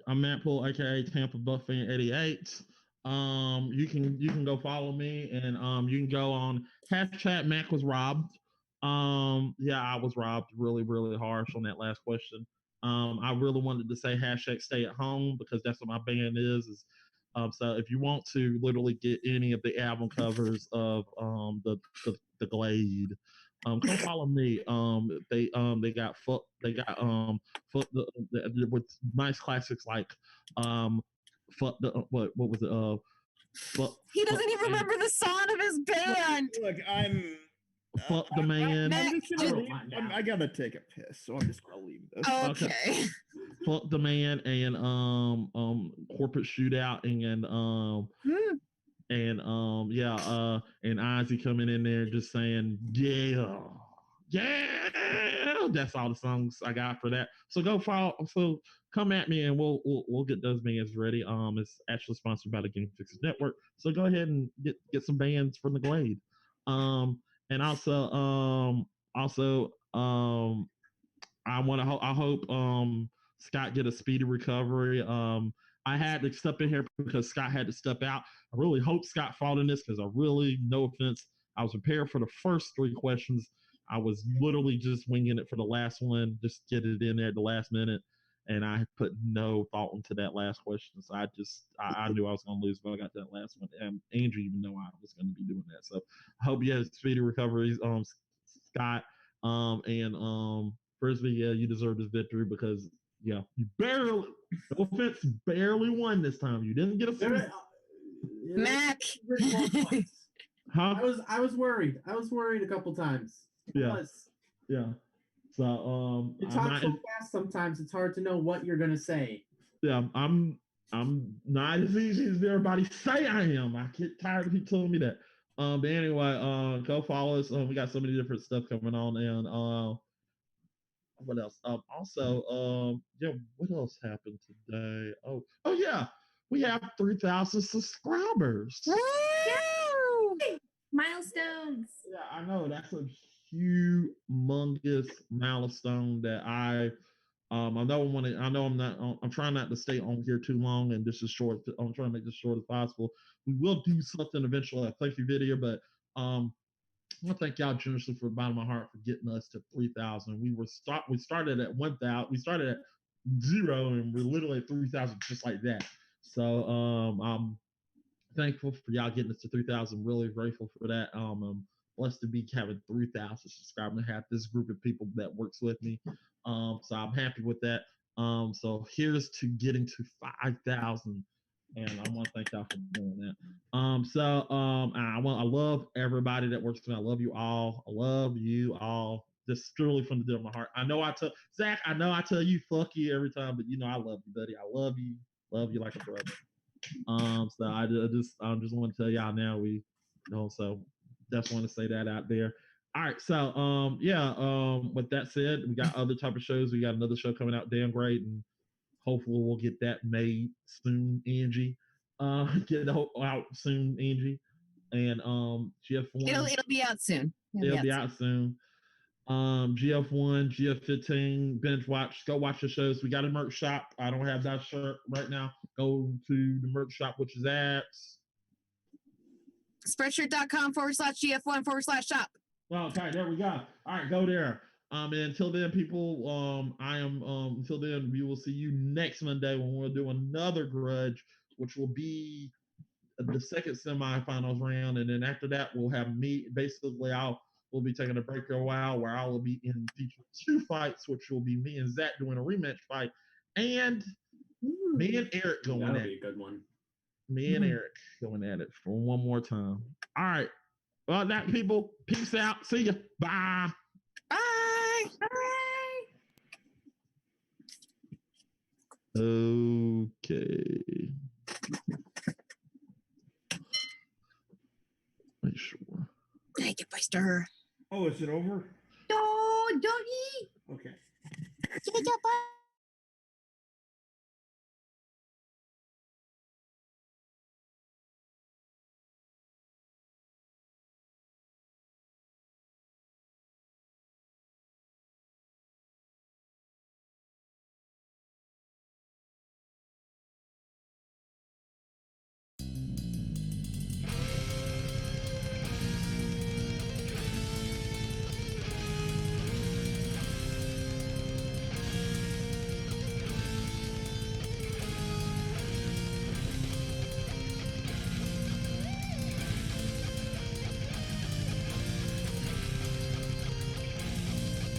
I'm Matt Poole, aka Tampa Buffy 88. You can go follow me, and you can go on hashtag Mac was robbed. I was robbed really, really harsh on that last question. I really wanted to say hashtag stay at home because that's what my band is. So if you want to literally get any of the album covers of the Glade, come follow me. They got with nice classics like fuck the what was it He doesn't even remember the song of his band. Look, fuck the man. I'm just gonna leave. Just- I gotta take a piss, so I'm just gonna leave this. Okay. Fuck the man and corporate shootout and Ozzy coming in there just saying yeah. That's all the songs I got for that. So go follow. So come at me and we'll get those bands ready. It's actually sponsored by the Game Fixers Network. So go ahead and get some bands from the Glade. And also I hope Scott get a speedy recovery. I had to step in here because Scott had to step out. I really hope Scott fought in this because I really, no offense, I was prepared for the first 3 questions. I was literally just winging it for the last one, just get it in there at the last minute. And I put no thought into that last question. So I knew I was going to lose, but I got that last one. And Andrew even know I was going to be doing that. So I hope you have speedy recoveries, Scott. Frisbee, yeah, you deserve this victory because, yeah, you barely, no offense, barely won this time. You didn't get a sweep. Mac. Huh? I was worried. I was worried a couple times. Yeah. Yeah. So you talk so fast sometimes it's hard to know what you're gonna say. Yeah, I'm not as easy as everybody say I am. I get tired of people telling me that. But anyway, go follow us. We got so many different stuff coming on, and what else? What else happened today? Oh yeah, we have 3,000 subscribers. Woo! Milestones. Yeah, I know that's a humongous milestone that I I'm trying not to stay on here too long, and this is short. I'm trying to make this short as possible. We will do something eventually, a thank you video, but I want to thank y'all generously from the bottom of my heart for getting us to 3,000. We started at 1,000. We started at 0, and we're literally at 3,000 just like that. So I'm thankful for y'all getting us to 3,000. Really grateful for that. I'm blessed to be having 3,000 subscribers and have this group of people that works with me. So I'm happy with that. So here's to getting to 5,000. And I want to thank y'all for doing that. I love everybody that works with me. I love you all. I love you all. Just truly from the depth of my heart. I know I tell Zach, I know I tell you fuck you every time, but you know I love you, buddy. I love you like a brother. So I just want to tell y'all now so just want to say that out there. All right, so with that said, we got other type of shows. We got another show coming out, damn great, and hopefully we'll get that made soon, Angie. Get it out soon, Angie. And GF1. It'll be out soon. It'll be out soon. GF1, GF15, binge watch. Go watch the shows. We got a merch shop. I don't have that shirt right now. Go to the merch shop, which is at Spreadshirt.com/GF1/shop. Okay, there we go. All right, go there. And until then, people, until then, we will see you next Monday when we'll do another Grudge, which will be the second semifinals round. And then after that, we'll have me. Basically, we'll be taking a break for a while where I will be in featuring 2 fights, which will be me and Zach doing a rematch fight. And me and Eric going at it. That'll be a good one. Me and Eric going at it for one more time. All right. Well, that people, peace out. See ya. Bye. Bye. Bye. Okay. Make sure. Thank you, Buster. Oh, is it over? Doggy. Okay. Bye.